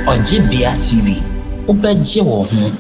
Ojibia TV, Ubeji wo ho.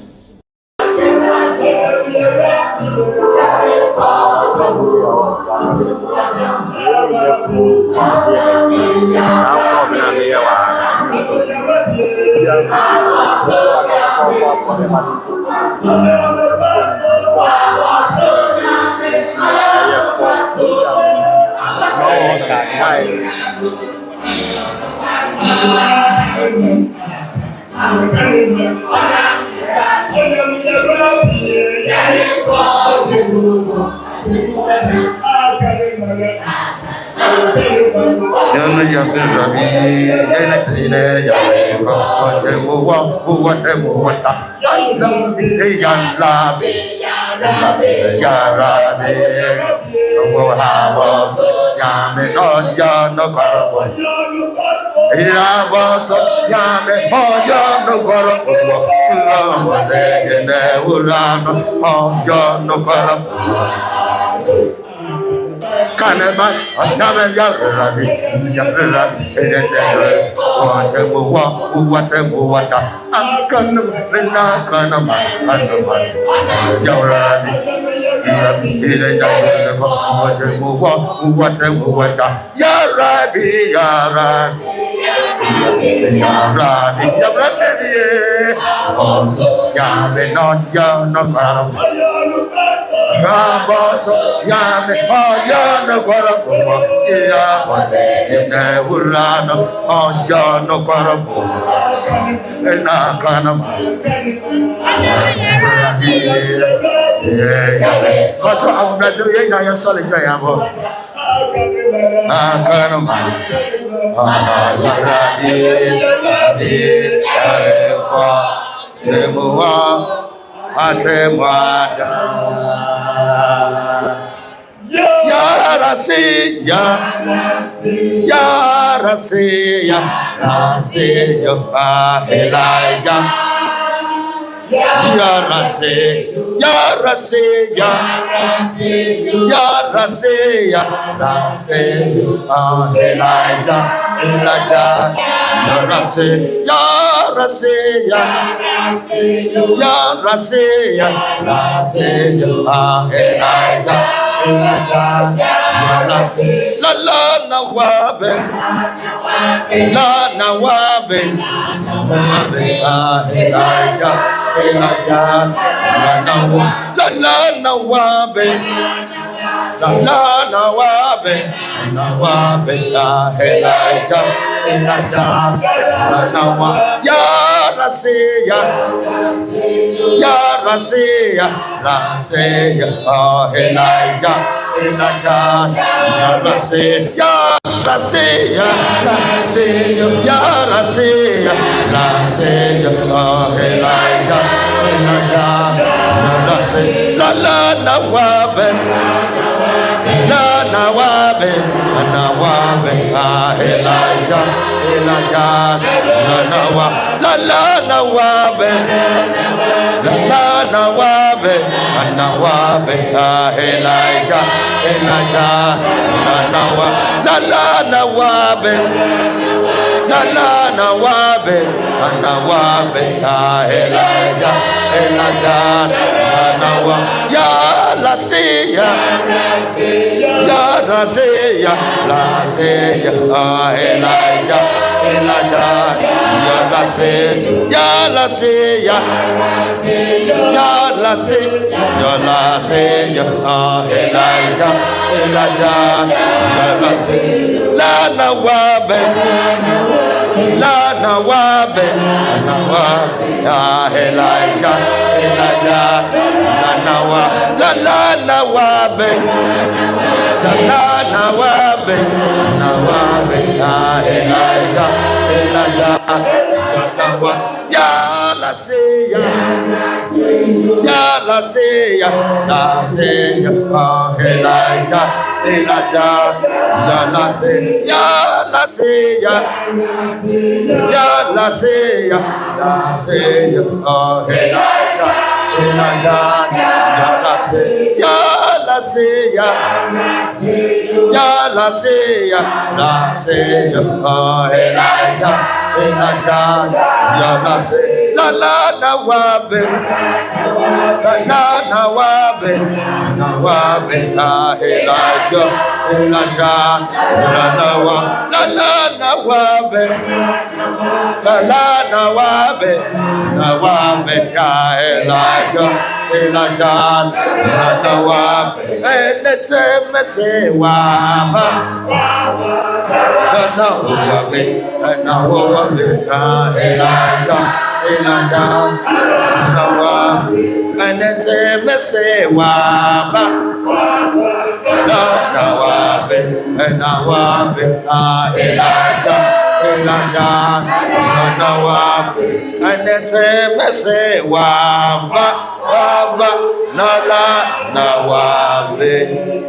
Kanema, another Yarrabi, whatever, whatever, I'm gonna Rabaso Yame Ayana Guarapo, Yamate, Ulano, Anjano Guarapo, and Akanama. What's our natural Yana solid Jayabo? Akanama. Atemwada Yarasiya Yarasiya Yarasiya Elijah Yarasiya Yarasiya Yarasiya Elijah Elijah Yarasiya Yarasiya Yarasiya Elijah Elijah La la nawabe La nawabe Elijah Elijah La la nawabe La la nawabe Elijah Elijah Yarasiya Yarasiya Yarasiya Elijah Elijah Yarasiya Yarasiya Yarasiya Elijah Elijah La la nawabe La nawabe Elijah Elijah La la nawabe La nawabe Elijah Elijah La la nawabe Elijah Elijah Ya la siya Ya la siya Elijah Elijah Ya la siya Elijah La nawabe Elijah la se ya la se oh Elijah ya la se la na wabe la na wabe Elijah la na wabe na wabe ya Elijah na wabe enetse mese waba na wabe Elijah na wabe enetse mese waba na wabe Elijah na wabe enetse mese waba na wabe Elijah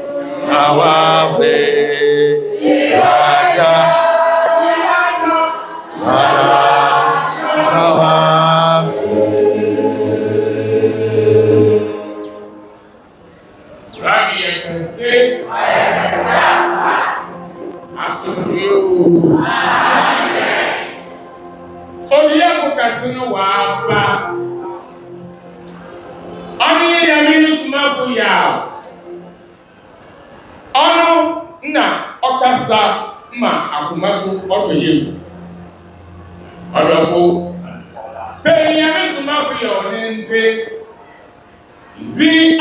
ma akumaso otoye olofo se yami suma fi onente di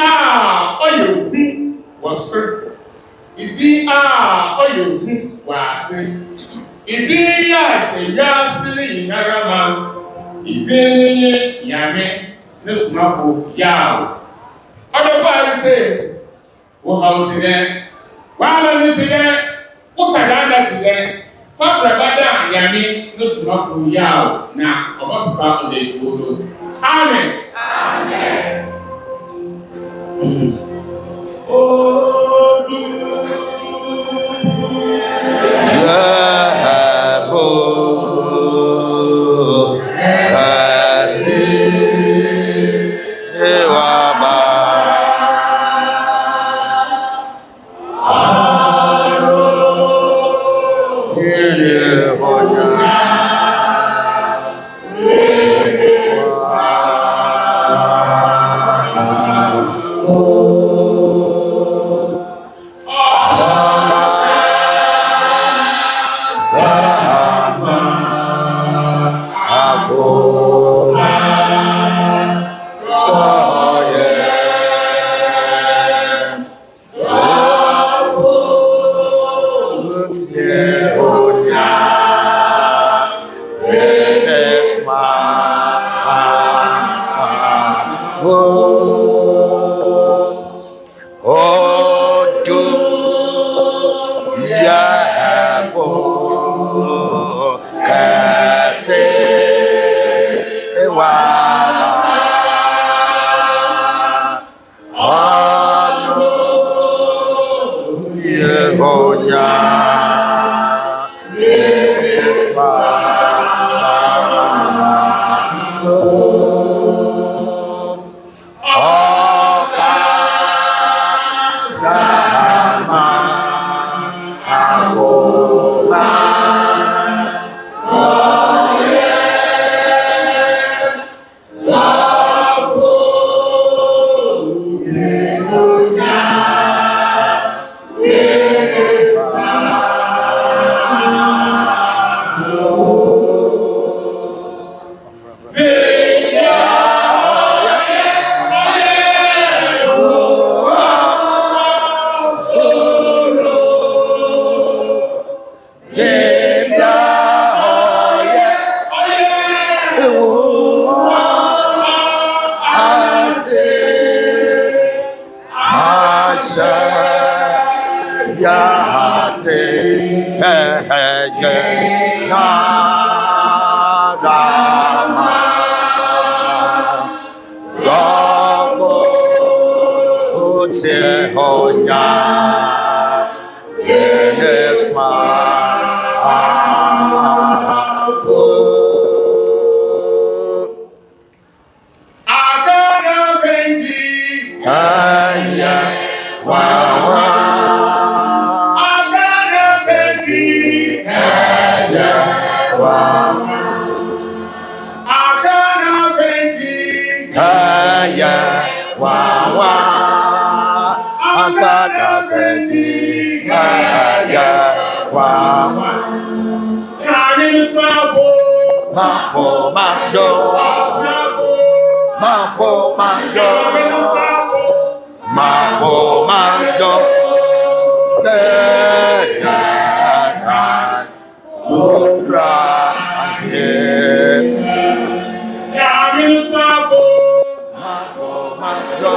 oyogun wose idi oyogun wase idi se yarama idi yami ne suma fo yawo olofo ante wo hauti ne wa ma ni ti ne ukadanda today fabra bada yami no sumafo yawo na obapa odefuro amen odu Akana benti. Aya wawa. Akana benti. Aya wawa. Yani Sabo. Mapo mando. Mapo mando. Mapo mando. Teyakan Urahim. Yani Sabo. Mapo mando.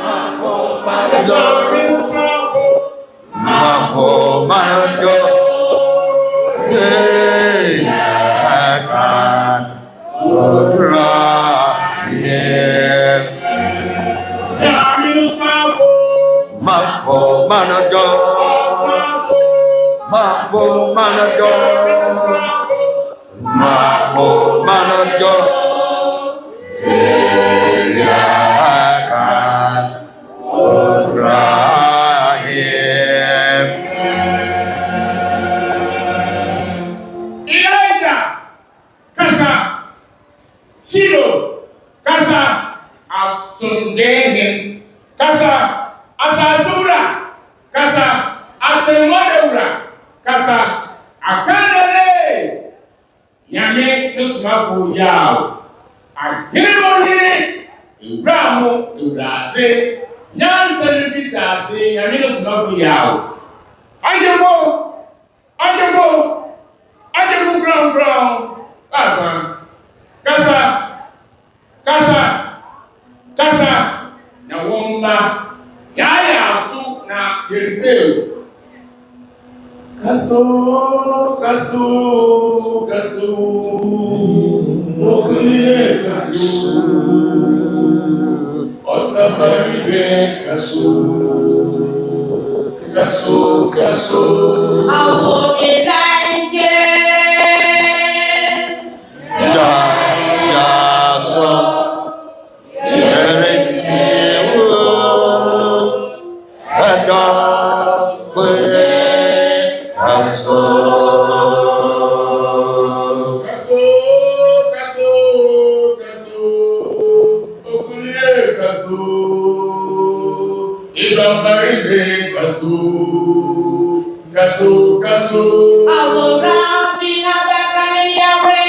Mapo Yani mando. Sabo. Mapo mando. Teyakan Urahim. Yani Sabo. Mapo mando. Mapo mando. Mapo mando. Teyakan Urahim. Elijah, kasa, Shilo, kasa, Asundehin, kasa, Asazura, kasa, Asemodeura, kasa, Akanale, Yame Nusmafu Yao, Ahimoni, Uramu, Urate, Nyansa Nufitase, Yame Nusmafu Yao. Ajabo, brown. Kasa. Na womba. Yaya su na yenteu. Kaso. Okuye kaso. Osabaribe kaso. Kaso. Awo Elijah. Kaso. Awo Rabina Bakari Yahweh.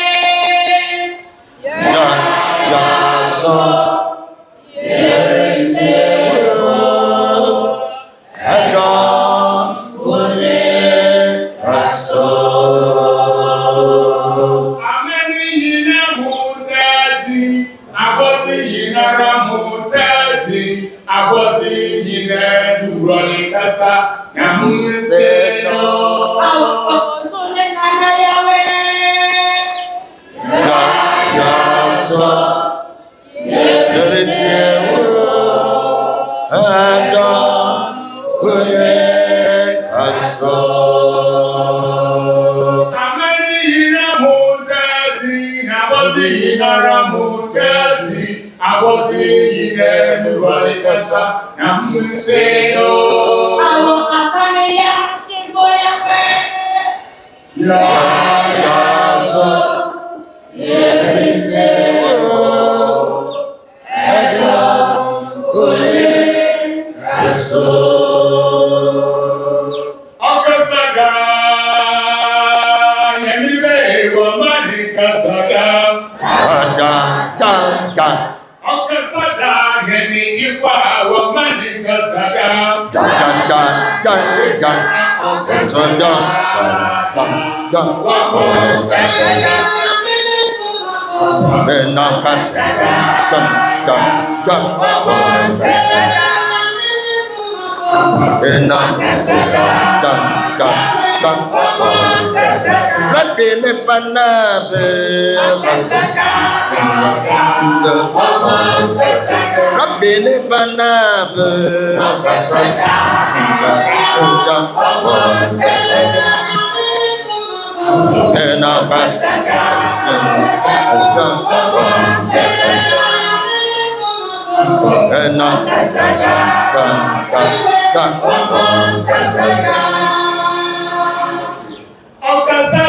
Okasa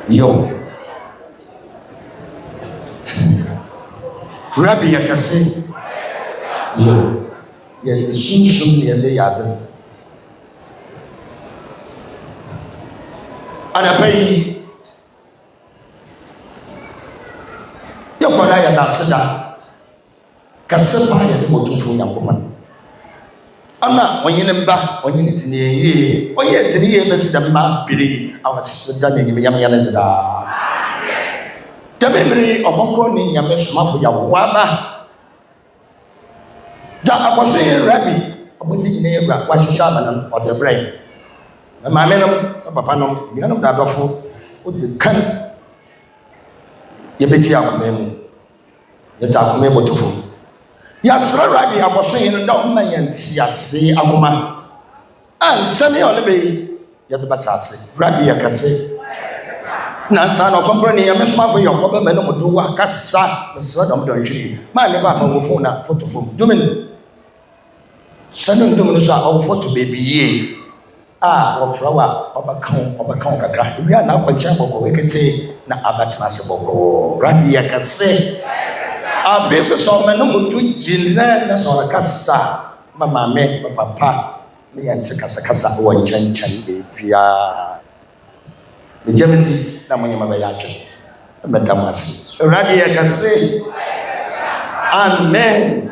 Yo. Rabbi Yakasi. Yo. Yet the soon near the other. And I pay your Padaya Dasada. Kasapa and Motu from young woman. Anna, when you remember, when you need to near, or yet to the Mr. Mappy, I was studying in Yamayana. The memory of Uncle Yamas Mafia Wama. I was saying, Rabbi, about the name of Washishaman or the brain. And my men of Papano, Yanam Dabafo, with the can. Yabetia Memo, the Takumemo Tufu. Yes, Rabbi, I was saying, don't mind, see, Aguma. And Sammy Olive, Yatabatasi, Rabbi Yakase. Nansan of company, a miss for your government of Dua Cassa, the son of Doji. My Leva will phone up photo for Dumin. Sending Dominusa of photo baby ye. Or flower, of a count, we are now conjunct, we can say, na abatmasable. Rabbi Yakase. Our business of Manamutu, that's all a cassa. Mamma, me, papa, me and Sakasa, one chan, baby. The Germany, Namayamayaki, Madamas. Rabbi Yakase. Amen.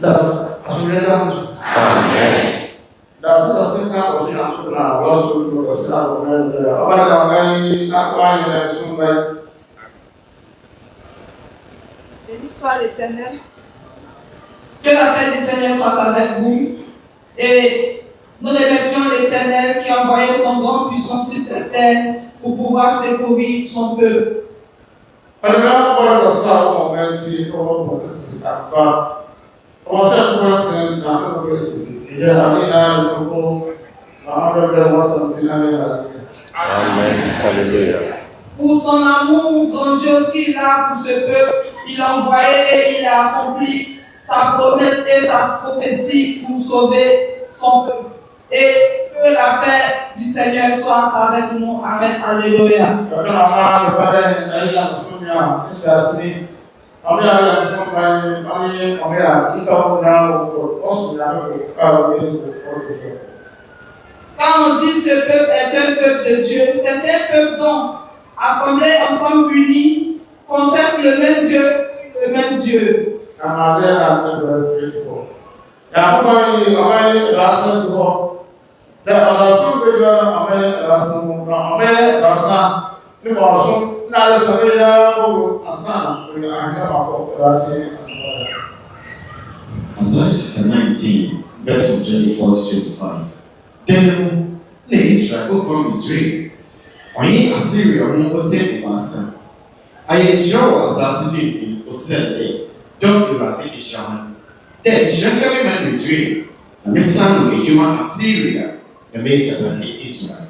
Amen. That's the same time of the gospel to the Béni soit l'Éternel. Que la paix du Seigneur soit avec vous. Et nous remercions l'Éternel qui a envoyé son grand puissant sur cette terre pour pouvoir secourir son peuple. Amen. Hallelujah. Pour son amour grandiose qu'il a pour ce peuple, il a envoyé et il a accompli sa promesse et sa prophétie pour sauver son peuple. Et que la paix du Seigneur soit avec nous. Amen. Alléluia. Quand on dit ce peuple est un peuple de Dieu, c'est un peuple dont, assemblés ensemble unis, confessent le même Dieu, le même Dieu. and there are several spiritual. Yakubai, Rasa, there are some people, Rasa, the Moshum, Nala Savilla, Asana, we are never Rasi, Isaiah chapter 19, verse from 24 to 25. Then the Israel will come Israel. On ye Assyria, who will say to Massa. I ensure was as if you said it. Don't be as if Ishaman. Then Israel came in Israel. And the son of Juma Assyria, the major was Israel.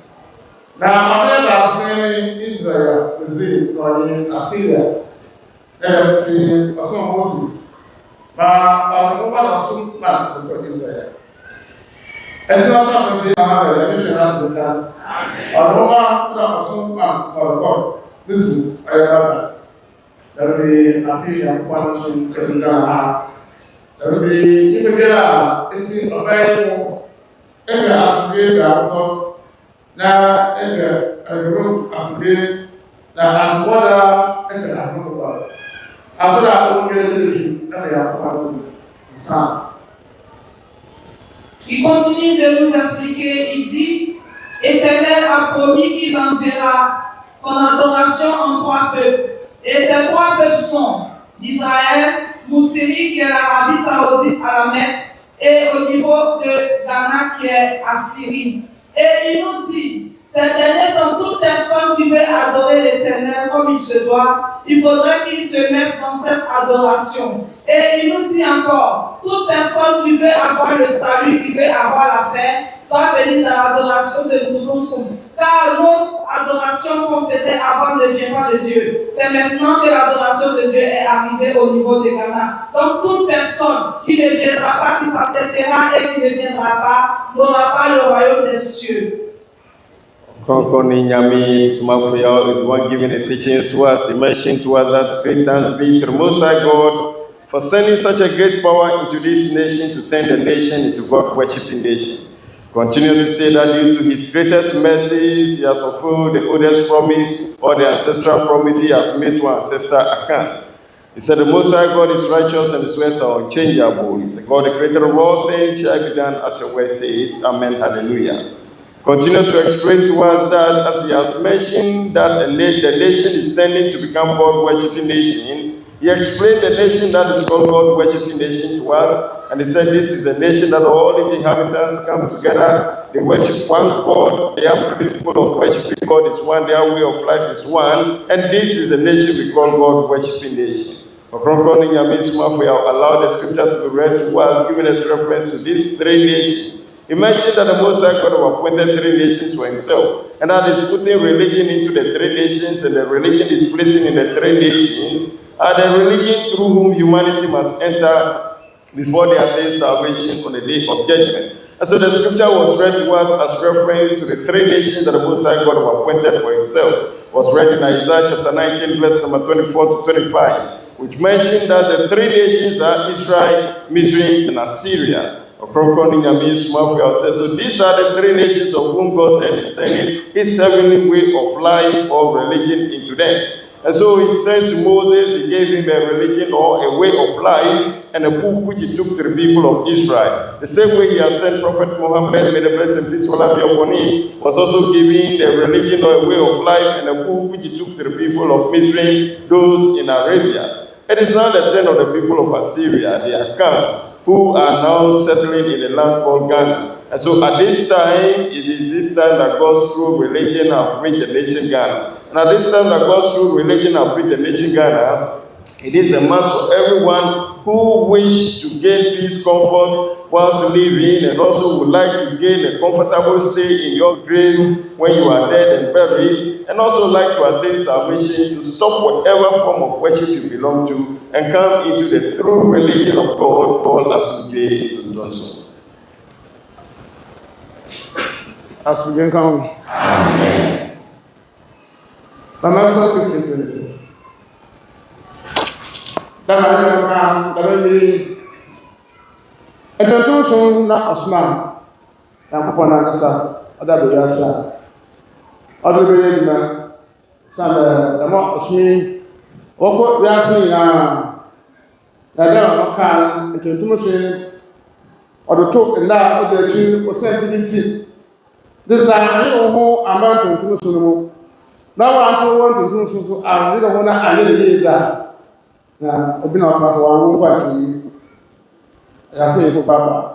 Now, I'm not saying Israel, or Assyria, and to Moses. But I'm over some man to Israel. As not something I have a mission as the time. I'm over some man or God. Listen, I have there will be a period of one there will be immigrant, it's available. Every African now, every room African, now as water, every African. After that, on get the Il continue de nous expliquer, il dit, Éternel a promis qu'il enverra son adoration en 3 peuples. Et ces 3 peuples sont d'Israël, Moussiri qui est l'Arabie Saoudite à la Mecque, et au niveau de Ghana qui est à Syrie. Et il nous dit, ces derniers temps, toute personne qui veut adorer l'Éternel comme il se doit, il faudrait qu'il se mette dans cette adoration. Et il nous dit encore, toute personne qui veut avoir le salut, qui veut avoir la paix, doit venir dans l'adoration de tout son. Car notre adoration qu'on faisait avant ne vient pas de Dieu. C'est maintenant que l'adoration de Dieu est arrivée au niveau de Ghana. Donc toute personne qui ne viendra pas, qui s'entêtera et qui ne viendra pas, n'aura pas le royaume des cieux. Concording Yamis, Mafia, one giving the teachings to us, immersion to us that great thanks be to the Most High God for sending such a great power into this nation to turn the nation into God-worshipping nation. Continue to say that due to his greatest mercies, he has fulfilled the oldest promise or the ancestral promise he has made to ancestor Akan. He said, the Most High God is righteous and his words are unchangeable. He said, God, the creator of all things, shall be done as your word says. Amen. Hallelujah. Continue to explain to us that as he has mentioned that the nation is tending to become God-worshipping nation, he explained the nation that is called God-worshipping nation to us, and he said this is a nation that all its inhabitants come together, they worship one God, their principle of worshiping God is one, their way of life is one, and this is the nation we call God-worshipping nation. For concluding Yamisma, we have allowed the scripture to be read to us, giving us reference to these 3 nations. He mentioned that the Most High God appointed 3 nations for himself, and that is putting religion into the 3 nations, and the religion is placing in the 3 nations are the religion through whom humanity must enter before they attain salvation on the day of judgment. And so the scripture was read to us as reference to the 3 nations that the Most High God appointed for himself. It was read in Isaiah chapter 19, verse number 24 to 25, which mentioned that the 3 nations are Israel, Mizraim, and Assyria. So these are the 3 nations of whom God said is sending his heavenly way of life or religion into them. And so he said to Moses, he gave him a religion or a way of life and a book which he took to the people of Israel. The same way he has sent Prophet Muhammad, may the blessing peace will be upon him, was also giving a religion or a way of life and a book which he took to the people of Mizraim, those in Arabia. It is now the turn of the people of Assyria, the Akans, who are now settling in a land called Ghana. And so at this time, it is this time that God's true religion has reached the nation Ghana. And at this time that God's true religion has reached the nation Ghana, it is a must for everyone who wish to gain peace, comfort whilst living, and also would like to gain a comfortable stay in your grave when you are dead and buried, and also like to attain salvation, to stop whatever form of worship you belong to and come into the true religion of God called Asubye Johnson. As we can come. Amen. Lamasa 15:26. Attention na Osman na kupona kasa ada biasa ada beyina sana dama Osmi oko biasa na na da no kan ntontom hwe odoto nda odachi osensitivity design yo ho ama ntontom hwe no na wa anto wo ntontom hwe so a ni ho na ale le da na obi na ofa so wa wo kwa twi ya so yiko papa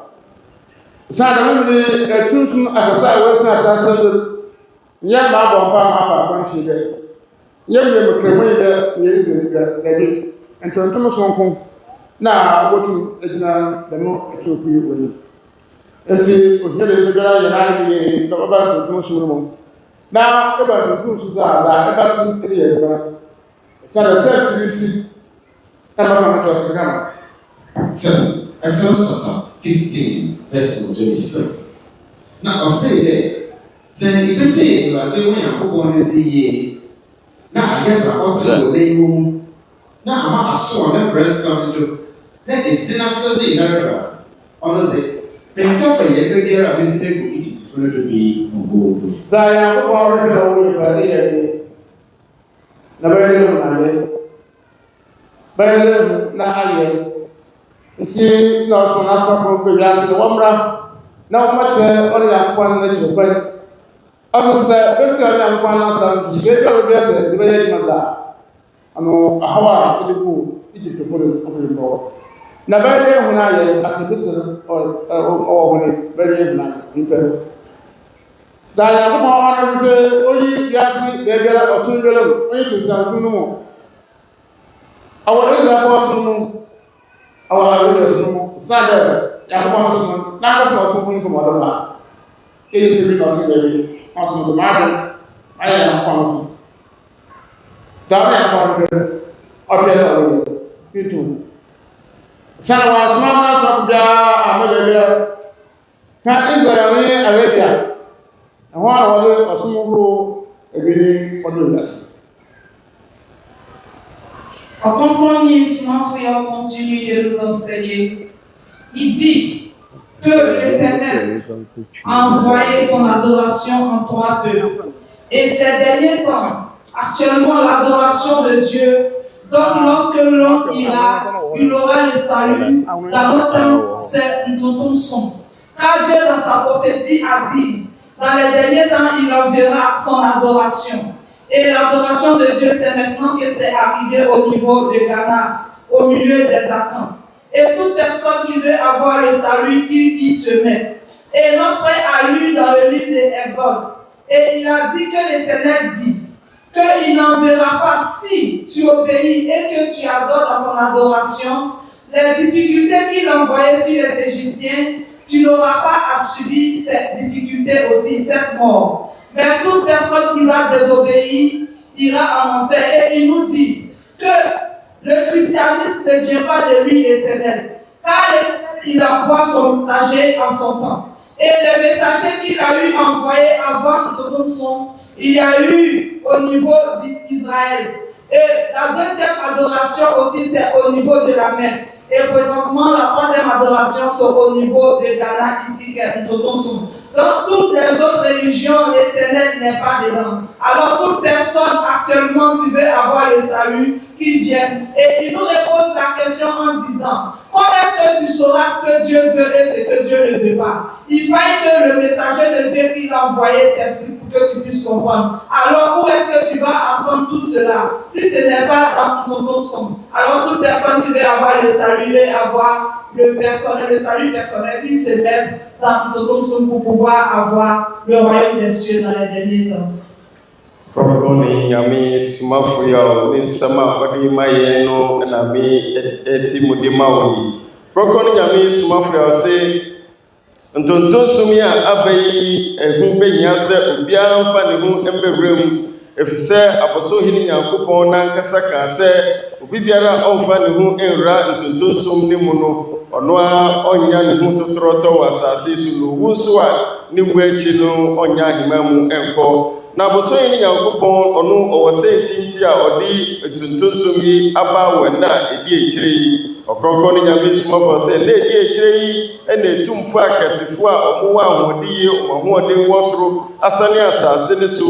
sa da mo ni etunsun akasa we sa sa nya ba bo pa papa kwa shi de ye me kremo de ye ze de ntontom so nko na wotu ejina da no etopi we esi ohere be gara ya na ni da ba ntontom so mo na e ba ntontom so da e ba sin e ye ba sa da sensitivity Exodus chapter 15, verse 26. Now, I'll say that, say, if you say, you are saying, when you're going to see, now I guess I want to go there. Now, I'm a sworn and press some. That is sinner, in another. Honestly, when you for your baby, I visited to eat it for to be good. Diana, what are you doing? Never Bẹ́ẹ̀ni na ayẹ nti na ọsọ na asọ fún gbèbí ase na wọ́n mra na wọ́n mọ̀kyẹ́ ọ̀rẹ́ àkọ́kọ́ na n'ekyir pẹ́ ọ̀sọ̀ sẹ́ bẹ́sì ọ̀rẹ́ àkọ́kọ́ na asọ jìbẹ́ bí ọ̀rẹ́ bí ẹsẹ̀ ẹ̀dí bẹ́yẹ ẹ̀dí mọ̀tà ọ̀nà ahawa ẹ̀dí kú Egypt kúrò ọ̀bẹ̀rẹ̀ bọ̀ na bẹ́ẹ̀ni ehun ayẹ ase bẹ́sì ọwọ́ wọn bẹ́ẹ̀ni ehun ayẹ nípẹ́ dàyà àkọ́kọ́ ọ̀nà wípé oyi yasi bẹ́ẹ̀bi ọ̀sùn gbẹlẹ̀ oyi kìsàn fún mu our Israel our leaders Sunday, Yakuba, not just for from other. It is because they also the margin. I am confident. Down okay, you San was not of the Can Israel Arabia. And one was a small beginning of the lesson. En compagnie, Simon Fouillard continue de nous enseigner. Il dit que l'Éternel a envoyé son adoration en 3 peuples. Et ces derniers temps, actuellement l'adoration de Dieu, donc lorsque l'homme ira, il aura le salut. Dans notre temps, c'est un son. Car Dieu dans sa prophétie a dit, dans les derniers temps, il enverra son adoration. Et l'adoration de Dieu, c'est maintenant que c'est arrivé au niveau de Ghana, au milieu des Akans. Et toute personne qui veut avoir le salut, qui y se met. Et notre frère a lu dans le livre de Exode. Et il a dit que l'Éternel dit qu'il n'enverra pas si tu obéis et que tu adores dans son adoration. Les difficultés qu'il envoyait sur les Égyptiens, tu n'auras pas à subir ces difficultés aussi, cette mort. Mais toute personne qui va désobéir ira en enfer. Et il nous dit que le christianisme ne vient pas de lui l'Éternel, car il envoie son messager en son temps. Et le messager qu'il a eu envoyé avant Totomson, il y a eu au niveau d'Israël. Et la deuxième adoration aussi, c'est au niveau de la mer. Et présentement, la troisième adoration, c'est au niveau de Ghana, ici, qui est Totomson. Donc, toutes les autres religions, l'Éternel n'est pas dedans. Alors, toute personne actuellement qui veut avoir le salut, qui vient, et il nous repose la question en disant, comment est-ce que tu sauras ce que Dieu veut et ce que Dieu ne veut pas? Il faille que le messager de Dieu qu'il a envoyé t'explique pour que tu puisses comprendre. Alors, où est-ce que tu vas apprendre tout cela si ce n'est pas dans ton son? Alors, toute personne qui veut avoir le salut, veut avoir le salut personnel, qui se lève dans ton son pour pouvoir avoir le royaume des cieux dans les derniers temps. Prokoni nyami sumafu ya ninsama wadi maye no na mi eti mudima woni. Prokoni nyami sumafu ya se ntonton sumi a abai ehun benya se obia mfa ne hu emberem efise aboso hini Nyankopon na nkasa ka se obi biara omfa ne hu enra ntonton sum ne mu no ono a onya ne hu totroto wasase su no wunso a ne wu achi no onya himamu enko na boso yi Nyankopon ono owose tinti a odi tuntunsom yi aba wena edi ekire yi okronkron ni nyame sumafo se na edi ekire yi ena etumfo akasefo a omowa ahodi yi omohode wosoro asane asase ne so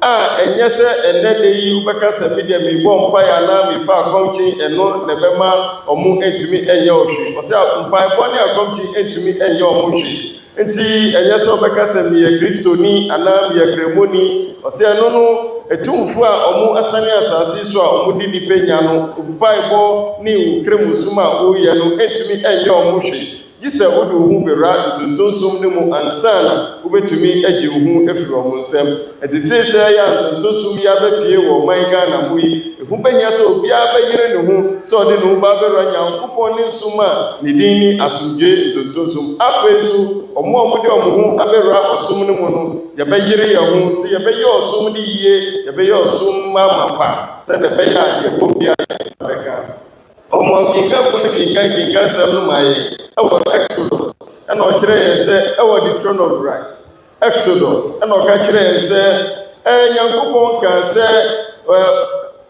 ɛnyɛ sɛ ɛnɛ de yi wobɛka sɛ medeɛ mebɔ mpaeɛ anaa mefa akɔnkyen ɛno na ɛbɛma ɔmo antumi ɛnyɛ ɔhwe ɔsɛ mpaebɔ ne akɔnkyen antumi ɛnyɛ ɔmo hwe nti ɛnyɛ sɛ ɔbɛka sɛ meyɛ kristoni anaa meyɛ kremoni ɔsɛ ɛno no ɛtumfo a ɔmo asane asase so a ɔmo de nipa nya no mpaebɔ ne kremusum a wɔyɛ no antumi ɛnyɛ ɔmo hwe gye sɛ wode wo ho bɛwura ntontonsom no mu ansa na wobɛtumi agye wo ho afiri ɔmo nsɛm ɛnti seesɛ yɛ a ntontonsom yi abɛpie wɔ ɔman Ghana mu yi ɛho bɛhia sɛ obiara bɛyere ne ho sɛ ɔde ne ho ba bɛwura Nyankopɔn ne nsom a ne din ne asomdwe ntontonsom afei nso ɔmo a ɔmode ɔmo ho abɛwura ɔsom no mu no yɛbɛyere yɛn ho sɛ yɛbɛyɛ ɔsom no yie yɛbɛyɛ ɔsom ma pa sɛdeɛ ɛbɛyɛ a yɛbɔ biara yɛsabɛka ɔmo kinkafo no kinka sɛm no ma yɛ ɛwɔ Exodus ɛna ɔkyerɛ yɛn sɛ ɛwɔ Deuteronomy Exodus ɛna ɔka kyerɛ yɛn sɛ Nyankopɔn ka sɛ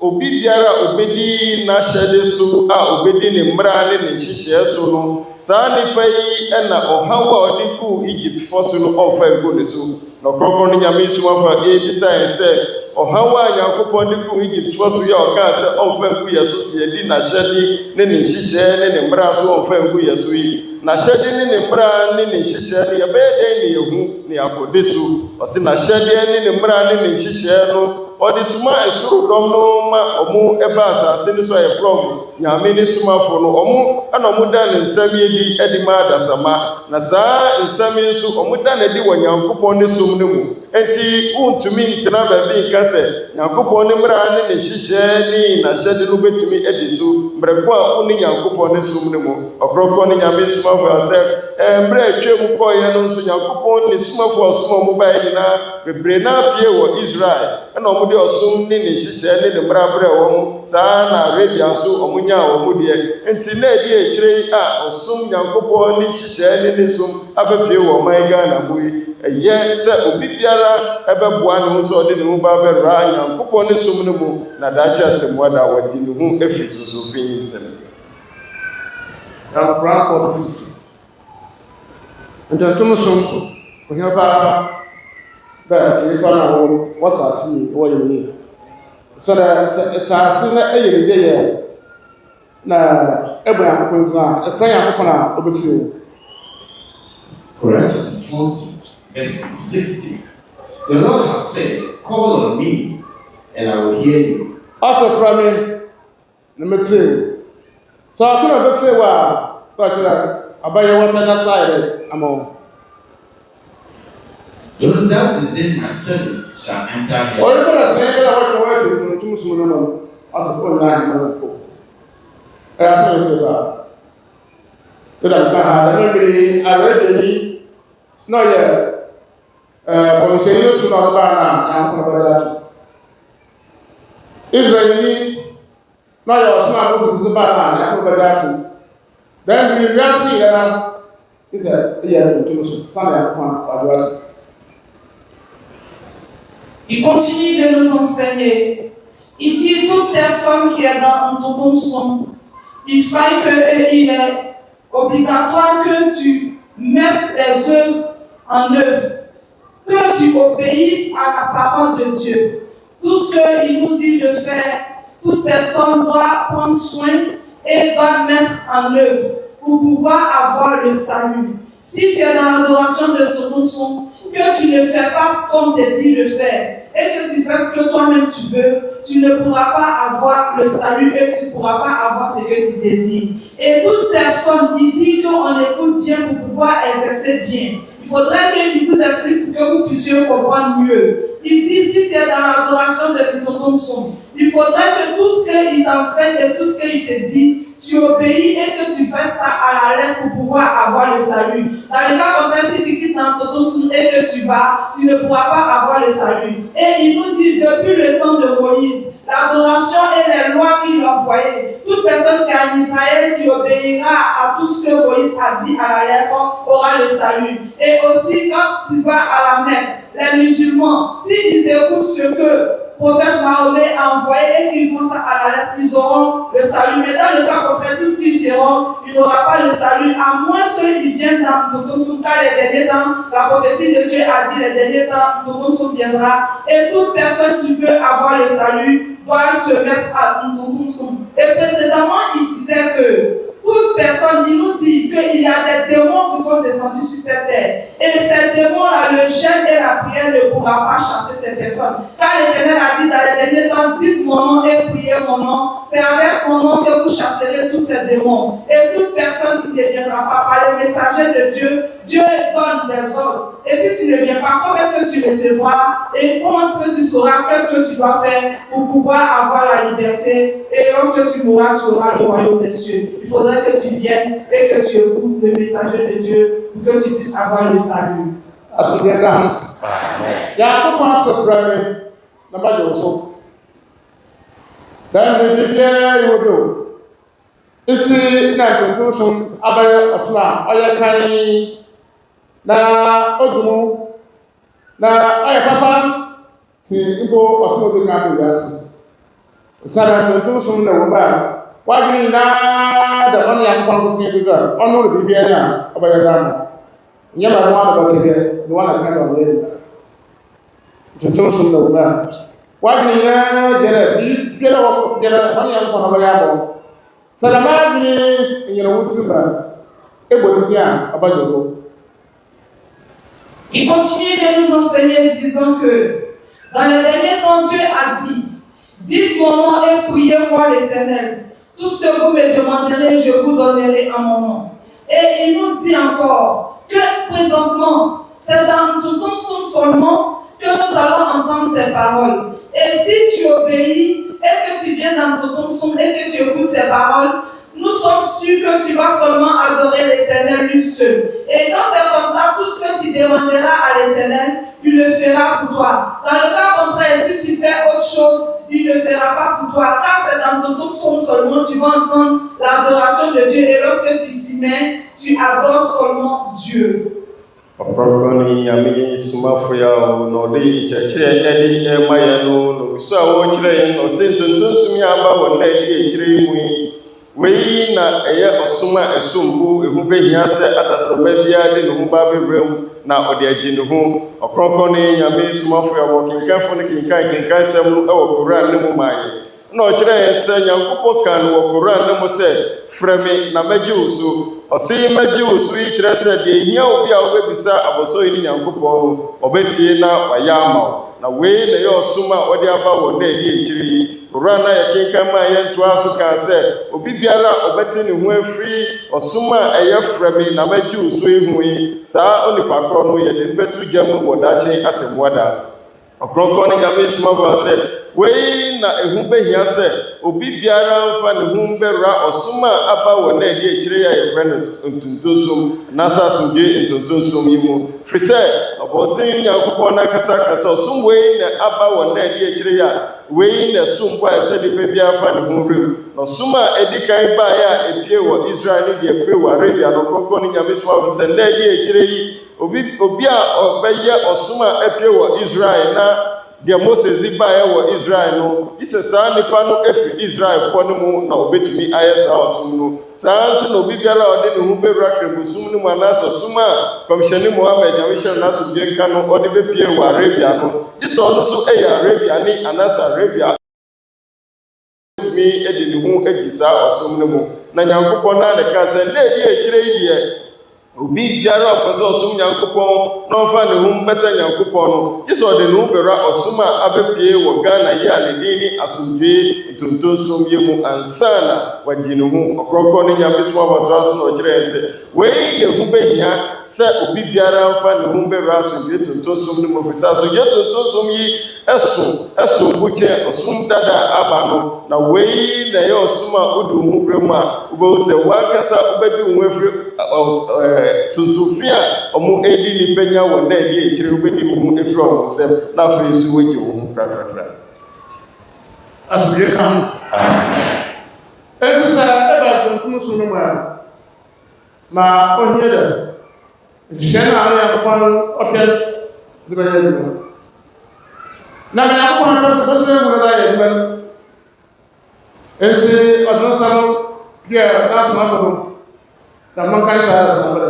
obi biara a obedi n'ahyɛde so a obedi ne mmara ne ne nhyehyɛe so no saa nipa yi ɛna ɔhaw a ɔde gu Egyptfoɔ so no ɔmfa egu ne so na ɔkorɔkorɔ no Nyame nsomafoɔ a ebisa yɛn sɛ ɔhaw a Nyankopɔn de gu Egyptfoɔ so yɛ ɔkaa sɛ ɔmfa ngu yɛ so sɛ yɛdi n'ahyɛde ne ne nhyehyɛe ne ne mmara so ɔmfa ngu yɛ so yi n'ahyɛde ne ne mmara ne ne nhyehyɛe no yɛbɛyɛ dɛn ne yɛhu ne yɛakɔde so ɔse n'ahyɛdeɛ ne ne mmara ne ne nhyehyɛe no ɔde soma ɛsoro dɔm no ma ɔmo ɛba asase no so a yɛfrɛ ɔmo Nyame ne somafo no ɔmo ɛna ɔmo da ne nsɛm yɛdi ɛde ma adasama na saa nsɛm yi nso ɔmo da ne di wɔ Nyankopɔn ne som no mu enti wontumi ntena baabi nka sɛ Nyankopɔn ne mmara ne ne nhyehyɛe ne n'ahyɛde no bɛtumi adi so mmerɛ ko a wo ne Nyankopɔn ne som no mu ɔkorɔkorɔ ne Nyame somafo a sɛ mmerɛ atwa mu kɔɔyɛ no nso Nyankopɔn ne somafo a ɔsom ɔmo baeɛ nyinaa bebree na apue wɔ Israel ɛna ɔmo de ɔsom ne ne nhyehyɛe ne ne mmara brɛ wɔn saa na Arabia nso ɔmo nyaa wɔn deɛ nti na ɛdi akyire a ɔsom Nyankopɔn ne nhyehyɛe ne ne som abɛpue wɔ ɔman Ghana mu yi ɛyɛ sɛ obi biara ɛbɛboa ne ho sɛ ɔde ne ho ba bɛwura Nyankopɔn ne som no mu na daakye atemmua da wɔde ne ho afiri sosofin yi nsɛm Yankora kɔ sisi ntontom som ohia paa bɛɛ nipa na wɔsa ase yi wɔyɛ yie so dɛ saase na ɛyɛ ne yɛ yɛ na ɛbɔ Nyankopɔn gyina ɛfɛ Nyankopɔn a ɔbɛsi o. Corinthians 40, verse 60. The Lord has said, call on me, and I will hear you. Also, from me, number 2. So I couldn't say, well, but I buy you one minute side, I'm on. Those that desire my service shall enter heaven. Or you're going to say, I was away to small. I suppose I asked you about it. I read no, yeah. When you say you should not ban, I'm going to Israeli, now your smart is the ban, I'm going to then we will see that is a year to Sunday. Il continue de nous enseigner. Il dit toute personne qui est dans ton son, il faille qu'il est obligatoire que tu mettes les œuvres en œuvre, que tu obéisses à la parole de Dieu. Tout ce qu'il nous dit de faire, toute personne doit prendre soin et doit mettre en œuvre pour pouvoir avoir le salut. Si tu es dans l'adoration de ton son, que tu ne fais pas comme te dit de faire et que tu fais ce que toi-même tu veux, tu ne pourras pas avoir le salut et tu ne pourras pas avoir ce que tu désires. Et toute personne, il dit qu'on écoute bien pour pouvoir exercer bien. Il faudrait qu'il vous explique pour que vous puissiez comprendre mieux. Il dit, si tu es dans l'adoration de ton son, il faudrait que tout ce qu'il t'enseigne et tout ce qu'il te dit, tu obéis et que tu fasses ça à la lettre pour pouvoir avoir le salut. Dans le cas contraire, si tu quittes dans ton son et que tu vas, tu ne pourras pas avoir le salut. Et il nous dit, depuis le temps de Moïse, l'adoration et les lois qu'il envoyait, toute personne qui est en Israël qui obéira à tout ce que Moïse a dit à la lettre aura le salut. Et aussi, quand tu vas à la Mecque, les musulmans, s'ils écoutent ce que le prophète Mahomet a envoyé et qu'ils font ça à la lettre, ils auront le salut. Mais dans le cas contraire, tout ce qu'ils feront, ils n'auront pas le salut, à moins qu'ils viennent dans Ntotomsum, car les derniers temps, la prophétie de Dieu a dit les derniers temps, Ntotomsum viendra, et toute personne qui veut avoir le salut doit se mettre à Ntotomsum. Et précédemment, il disait que toute personne, il nous dit qu'il y a des démons qui sont descendus sur cette terre. Et ces démons-là, le jeûne et la prière ne pourra pas chasser ces personnes. Car l'Éternel a dit dans les derniers temps, dites mon nom et priez mon nom. C'est avec mon nom que vous chasserez tous ces démons. Et toute personne qui ne viendra pas par le messager de Dieu, Dieu donne des ordres. Et si tu ne viens pas, comment est-ce que tu recevras? Et comment est-ce que tu sauras qu'est-ce que tu dois faire pour pouvoir avoir la liberté? Et lorsque tu mourras, tu auras le royaume des cieux. Il faudrait que tu viennes et que tu écoutes le messager de Dieu pour que tu puisses avoir le salut. Na odumu na aye papa ti ibo osun obi kan bi gasi sana tonton sun na wo ba wa bi na da on ya kan ko sin bi ga onu bi bi ya abaya ga mo nyama wa ba ke de no na kan ba ye tonton sun na wo ba wa bi na jere bi jere on ya kan ba ya mo salama bi ni nyero wutu ba e bo ni ya abajo go. Il continue de nous enseigner disant que dans les derniers temps, Dieu a dit, dites mon nom et priez-moi l'Éternel. Tout ce que vous me demanderez, je vous donnerai en mon nom. Et il nous dit encore que présentement, c'est dans tout ton son seulement que nous allons entendre ces paroles. Et si tu obéis et que tu viens dans tout ton son et que tu écoutes ces paroles, nous sommes sûrs que tu vas seulement adorer l'Éternel lui seul. Et quand c'est comme ça, tout ce que tu demanderas à l'Éternel, il le fera pour toi. Dans le cas contraire, si tu fais autre chose, il ne le fera pas pour toi. Car c'est dans ton son seulement tu vas entendre l'adoration de Dieu. Et lorsque tu t'y mets, tu adores seulement Dieu. Ọ̀pọ̀lọpọ̀ àmì ìsúnmáfòyà ọ̀nà ọ̀dẹ́ ìjẹ̀kẹ́ ẹni ẹ̀máyẹnu lòsọ àwọn òkìrẹ́ ọ̀sẹ̀ tuntun súnmí àbáwọ̀ náà ẹ̀dí ìkìrẹ́ ìwé wei na ɛyɛ ɔsom a ɛsombo ehu behia sɛ adasama biara de ne ho ba bebrɛ mu na ɔde agye ne ho ɔkronkron ne nyame somafo a wɔkenkanfo no kenkan sɛm no ɛwɔ koran ne mu maayɛ na ɔkyerɛ yɛn sɛ nyankopɔn kan wɔ koran ne mu sɛ frɛ me na mɛgye wo so ɔse mɛgye wo so yi kyerɛ sɛ deɛ ehia obi a wobɛbisa abɔsɔ yi ne nyankopɔn no ɔbɛtie na wayɛ ama wo na wei na ɛyɛ ɔsom a ɔde aba wɔ na ɛdi akyiri yi koran na yɛkenkan ma yɛntoa so kan sɛ obi biara a ɔbɛte ne ho afiri ɔsom a ɛyɛ frɛ me na mɛgye wo so yi ho yi saa onipa korɔ no yɛde bɛto gya mu wɔ dakye atemmuada ɔkronkron ne nyame somafo sɛ wei na ehu behia sɛ obi biara mfa ne ho bɛwura ɔsom a aba wɔ na ɛdi akyire a yɛfrɛ no ntontonsom nasa asomdwe ntontonsom yi mu firi sɛ ɔbɔsen nyankopɔn n'akasakasa ɔsom wei na aba wɔ na ɛdi akyire a wei na som bo a ɛsɛ nipa biara fa ne ho wura na ɔsom a ɛdi kan baeɛ a epie wɔ Israel ne deɛ pie wɔ Arabia no ɔkronkron ne nyame somafo sɛ na ɛdi akyire yi obi a ɔbɛyɛ ɔsom a epie wɔ Israel na deɛ Moses di baeɛ wɔ Israel no isɛ saa nipa no efiri Israelfoɔ no mu na obetumi ayɛ saa ɔsom no saa nso na obi biara a ɔde ne ho bɛwura kremusum no mu anaasɛ ɔsom a kɔmhyɛne Mohammed nyame hyɛ no n'asomdwe nka no ɔde bɛpie wɔ Arabia no isɛ ɔno nso ɛyɛ Arabia ne anaasɛ Arabia obetumi de ne ho adi saa ɔsom no mu na nyankopɔn na ne ka sɛ na ɛdi akyire yi deɛ obi biara a ɔpɛ sɛ ɔsom nyankopɔn na ɔmfa ne ho mbɛta nyankopɔn no gye sɛ ɔde ne ho bɛwura ɔsom a abɛpie wɔ Ghana yi a ne din ne asomdwee ntontonsom yi mu ansa na wagye ne ho ɔkronkron ne nyame somafo so na ɔkyerɛ yɛn sɛ wei na ehu behia sɛ obi biara mfa ne ho bɛwura asomdwee ntontonsom no mu firi sɛ asomdwee ntontonsom yi ɛso bo kyɛ ɔsom dada aba no na wei na ɛyɛ ɔsom a wode wo ho brɛ mu a wobɛhu sɛ woankasa wobɛde wo ho afiri sunsufi a ɔmo edi nipa nya wɔ na ɛdi akyire wobɛdi wo ho afiri ɔmo nsɛm na afei nso wogye wo ho prakrakra asomdwe ka ho ɛnso sɛ ɛba tontom so no mu a ma ɔhia dɛ nhyehyɛ no a Nyankopɔn ɔpɛ de bɛyɛ adwuma na Nyankopɔn ɔpɛ bɛsɛ ɛhu no ayɛ adwuma no ɛnsi ɔde no sa no deɛ n'asoma bɔ no na mɔnka ne saa asɛm bɛdɛ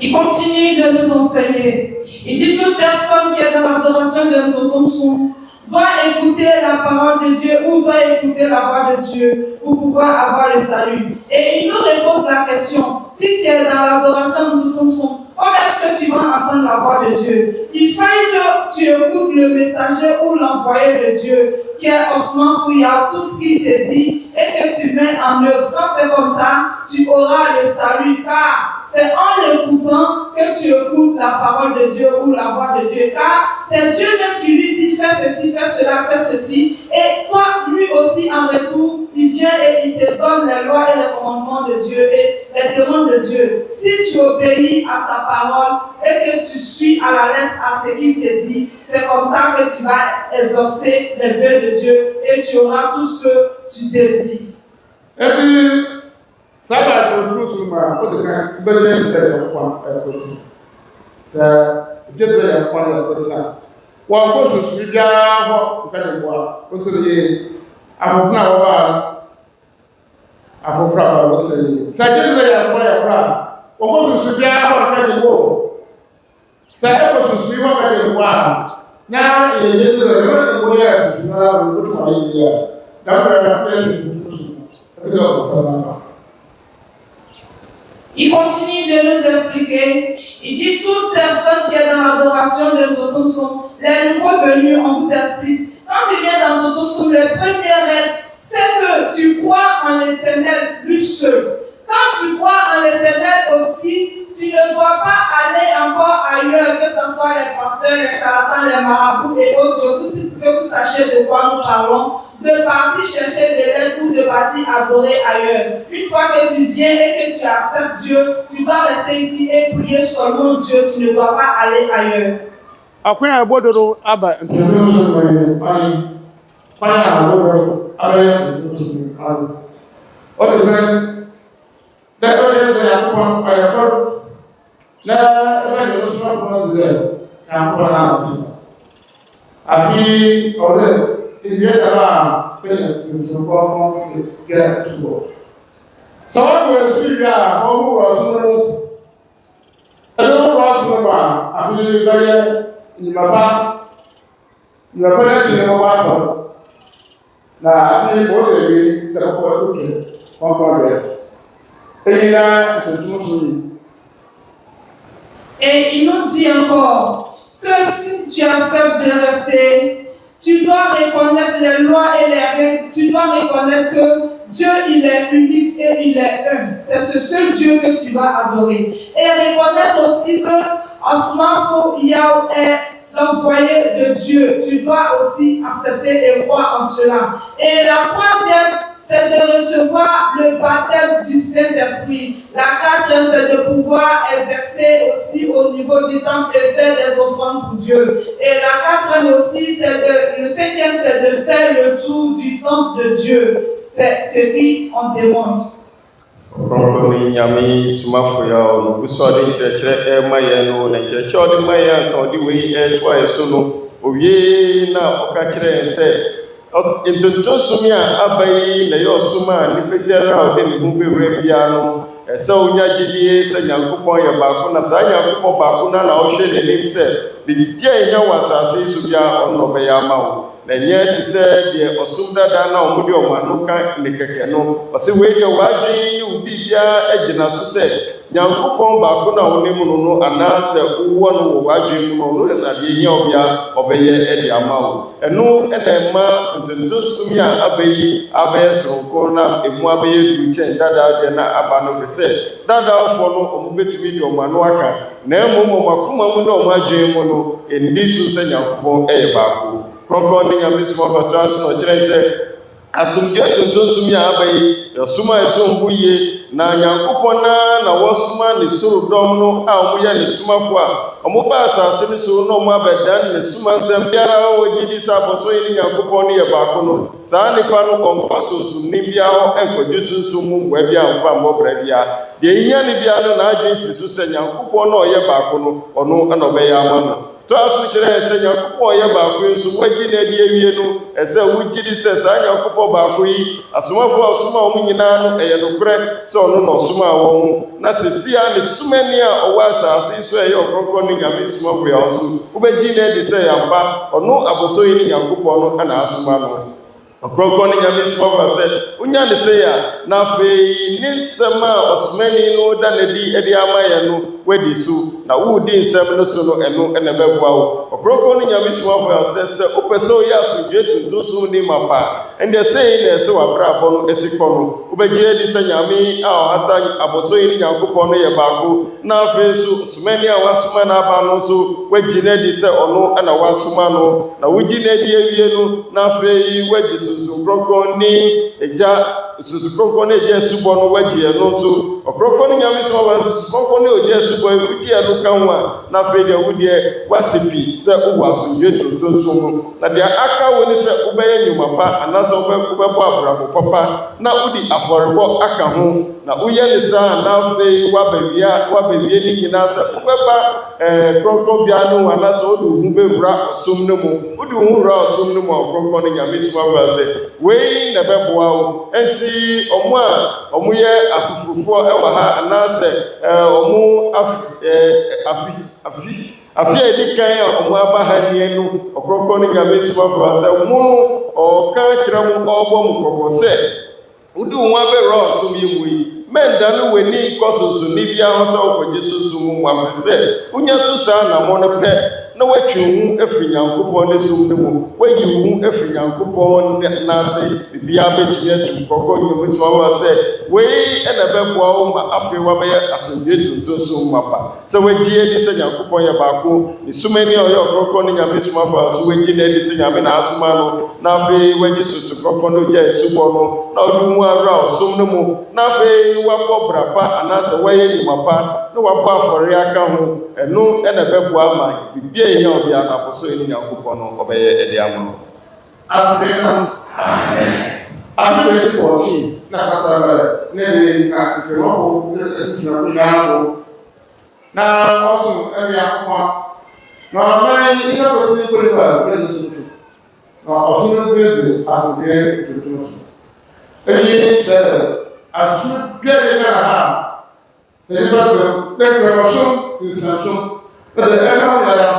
Il continue de nous enseigner. Il dit toute personne qui est dans l'adoration de Totomson doit écouter la parole de Dieu ou doit écouter la voix de Dieu pour pouvoir avoir le salut. Et il nous repose la question, si tu es dans l'adoration de Totomson, comment est-ce que tu vas entendre la voix de Dieu? Il faille que tu écoutes le messager ou l'envoyé de Dieu qui est Osman Fouillard, tout ce qu'il te dit et que tu mets en œuvre. Quand c'est comme ça, tu auras le salut car c'est en l'écoutant que tu écoutes la parole de Dieu ou la voix de Dieu. Car c'est Dieu même qui lui dit fais ceci, fais cela, fais ceci. Et toi, lui aussi en retour, il vient et il te donne les lois et les commandements de Dieu et les demandes de Dieu. Si tu obéis à sa parole et que tu suis à la lettre à ce qu'il te dit, c'est comme ça que tu vas exaucer les vœux de Dieu et tu auras tout ce que tu désires. Et puis, ça va être tout sur moi. Pour que vous ayez un point aussi. C'est Dieu qui a un point aussi. Ou encore, je suis bien, vous allez voir. Vous allez avoir à vos propres aussi. C'est Dieu qui a un point. Ou encore, je suis bien, vous allez voir. C'est Dieu qui je suis, vous allez voir. Now, il est le voyage, je suis là, vous allez travailler. D'après la paix, il continue de nous expliquer. Il dit toute personne qui est dans l'adoration de Totomson, les nouveaux venus, on vous explique. Quand tu viens dans Totomson, le premier rêve, c'est que tu crois en l'Éternel lui seul. Quand tu crois en l'Éternel aussi, tu ne dois pas aller encore ailleurs, que ce soit les pasteurs, les charlatans, les marabouts et autres, que vous sachiez de quoi nous parlons, de partir chercher de l'aide ou de partir adorer ailleurs. Une fois que tu viens et que tu acceptes Dieu, tu dois rester ici et prier seulement Dieu, tu ne dois pas aller ailleurs. Après un beau dodo, ah ben, il vient d'avoir fait un bon guerre toujours. Ça va que je suis là, on vous voit sur nous. Et on voit sur moi, après il m'a pas laissé mon papa. Là, après, il m'a dit, il a pas écouté, on va voir. Et il a tout soumis. Et il nous dit encore que si tu acceptes de rester, tu dois reconnaître les lois et les règles. Tu dois reconnaître que Dieu, il est unique et il est un. C'est ce seul Dieu que tu vas adorer. Et reconnaître aussi que Osman Fouillard est l'envoyé de Dieu. Tu dois aussi accepter et croire en cela. Et la troisième, c'est de recevoir le baptême du Saint-Esprit. La quatrième, c'est de pouvoir exercer aussi au niveau du temple et faire des offrandes pour Dieu. Et la quatrième aussi, le cinquième, c'est de faire le tour du temple de Dieu. C'est ce qu'on demande. Ọ̀pọ̀lọpọ̀ nyàmé sùmáfòyà ọ̀nà bùsọ̀dé nkyerẹkyerẹ ẹ̀ma yẹn no na nkyerẹkyerẹ ọ̀dé ma yẹn sọ ọ̀dé wei ẹ̀tọ́ ẹ̀so no òwie na ọ̀ka kyerẹ yẹn sẹ ntontonsumi a aba yi na yɛ ɔsom a nipa biara a ɔde ne ho bɛwura biara no ɛsɛ wonya gyidie sɛ Nyankopɔn yɛ baako na saa Nyankopɔn baako na ɔhwɛ n'anim sɛ biribiara a ɛnya wɔ asase yi so biara ɔno na ɔbɛyɛ ama wo. Na nyɛ te sɛ deɛ ɔsom dada na ɔmo de ɔmo ano ka ne kɛkɛ no ɔsɛ wei deɛ wadwen ne wo biribiara agyina so sɛ Nyankopɔn baako na wonim no no anaasɛ wowɔ no wɔ wadwen mu no ɔno na deɛ hia wo bia ɔbɛyɛ de ama wo. Ɛno ɛna ɛma ntontonsom a aba yi abɛyɛ soronko na emu abɛyɛ duru kyɛn dada deɛ na aba no fɛ sɛ dadafoɔ no ɔmo bɛtumi de ɔmo ano aka na mmom ɔmo akoma mu na ɔmo adwen mu no ɛnni so sɛ Nyankopɔn ɛyɛ baako. Kronkron ne Nyame soma fatra so na ɔkyerɛ sɛ asomdwe tonton sum ya abai yosuma esombu ye na Nyankopon na wosuma ne sorodom no a omoya ne sumafo a omoba asase ne so no mo abedan ne suma nsem biara o gidi sa boso yi Nyankopon ne ye baako no saa nipa no konpaso sum ni bia ho enkodwe sunsun mu bua bia amfa mbobra bia de yiya ne bia no na adwen sisu se Nyankopon no ye baako no ono na obeya ama no to aso kire se Nyankopon ye baako nso wagi na die wie no ese wugidi se sa Nyankopon baako yi asomafo asoma o nyina no eye no kure se ono no soma wo na sesia ne sumani a owa asase so eye okrokro ne nyame sumafo ya onso ubegi na de se yamba ono aboso yi Nyankopon no ana asoma no okrokro ne nyame sumafo se unya ne se ya na fe ne nsema osmani no da ne di edi amaye no wedi so na wudi nsem no so no eno ene beboa wo okrokro ne nyame sumafo ya se opeso ya asudwe tuntu so ni mapa ende se ne se wabrabo no esiko no ubegye di se nyame a hata aboso yi Nyankopon no ye baako na fe so osmani a wasoma na aba no so wagi na di se ono ana wasoma no na wugi na di ewie no na fe yi wagi so okrokro ni eja susu ne je subo no wagi no so okrokro ne nyame sumafo susu ne oje subo wuti anu kanwa na fe de wudie wasipi se uwaso yetonton so mu na de aka woni se ubeye nyumapa anaso ubebo abrabo papa na udi aforebo aka ho na uye ne sa na fe wabawia ni nyina se ubeba krokro bia no anaso odu hu bewura som ne mu udi hu ra som ne mu okrokro ne nyame sumafo se wei na beboa wo enti omo ye afufurufo e wa ha anase omo afi edi kan a omo aba ha nie no okrokro ne nyame sumafo ase mu o ka kire mu obo mu kokko se udu nwa be ro so mi wi menda no weni kososo ni bia ho se okoje soso mu wa se unya to sa na mo no pe na watwe hu afiri Nyankopon ne som ne mu wayi hu afiri Nyankopon na ase bibia betumi atu kokko nyumu sumafo se wei ena beboa wo ma afi wa be asomdwe tuntum so mapa se wagie di se Nyankopon ye baako ni sumani o ye okrokro ne nyame sumafo so wagie na di se nyame na asoma no na afi wagi susu kokko no je subo no na odu mu ara osom ne mu na afi wa bobra pa anase waye ni mapa no wa pa afori aka ho enu ena beboa ma bibia ye obi ana boso ni Nyankopon no obeye edi amu Amen. Amen. Na kasara ne ka kero ne tsina na osu emi akwa na mai ina ko sin ko ba ne tutu na osu ne tete afube tutu eyi se asu gere na ha se ba se ne ko osu ni sa so de e ka ya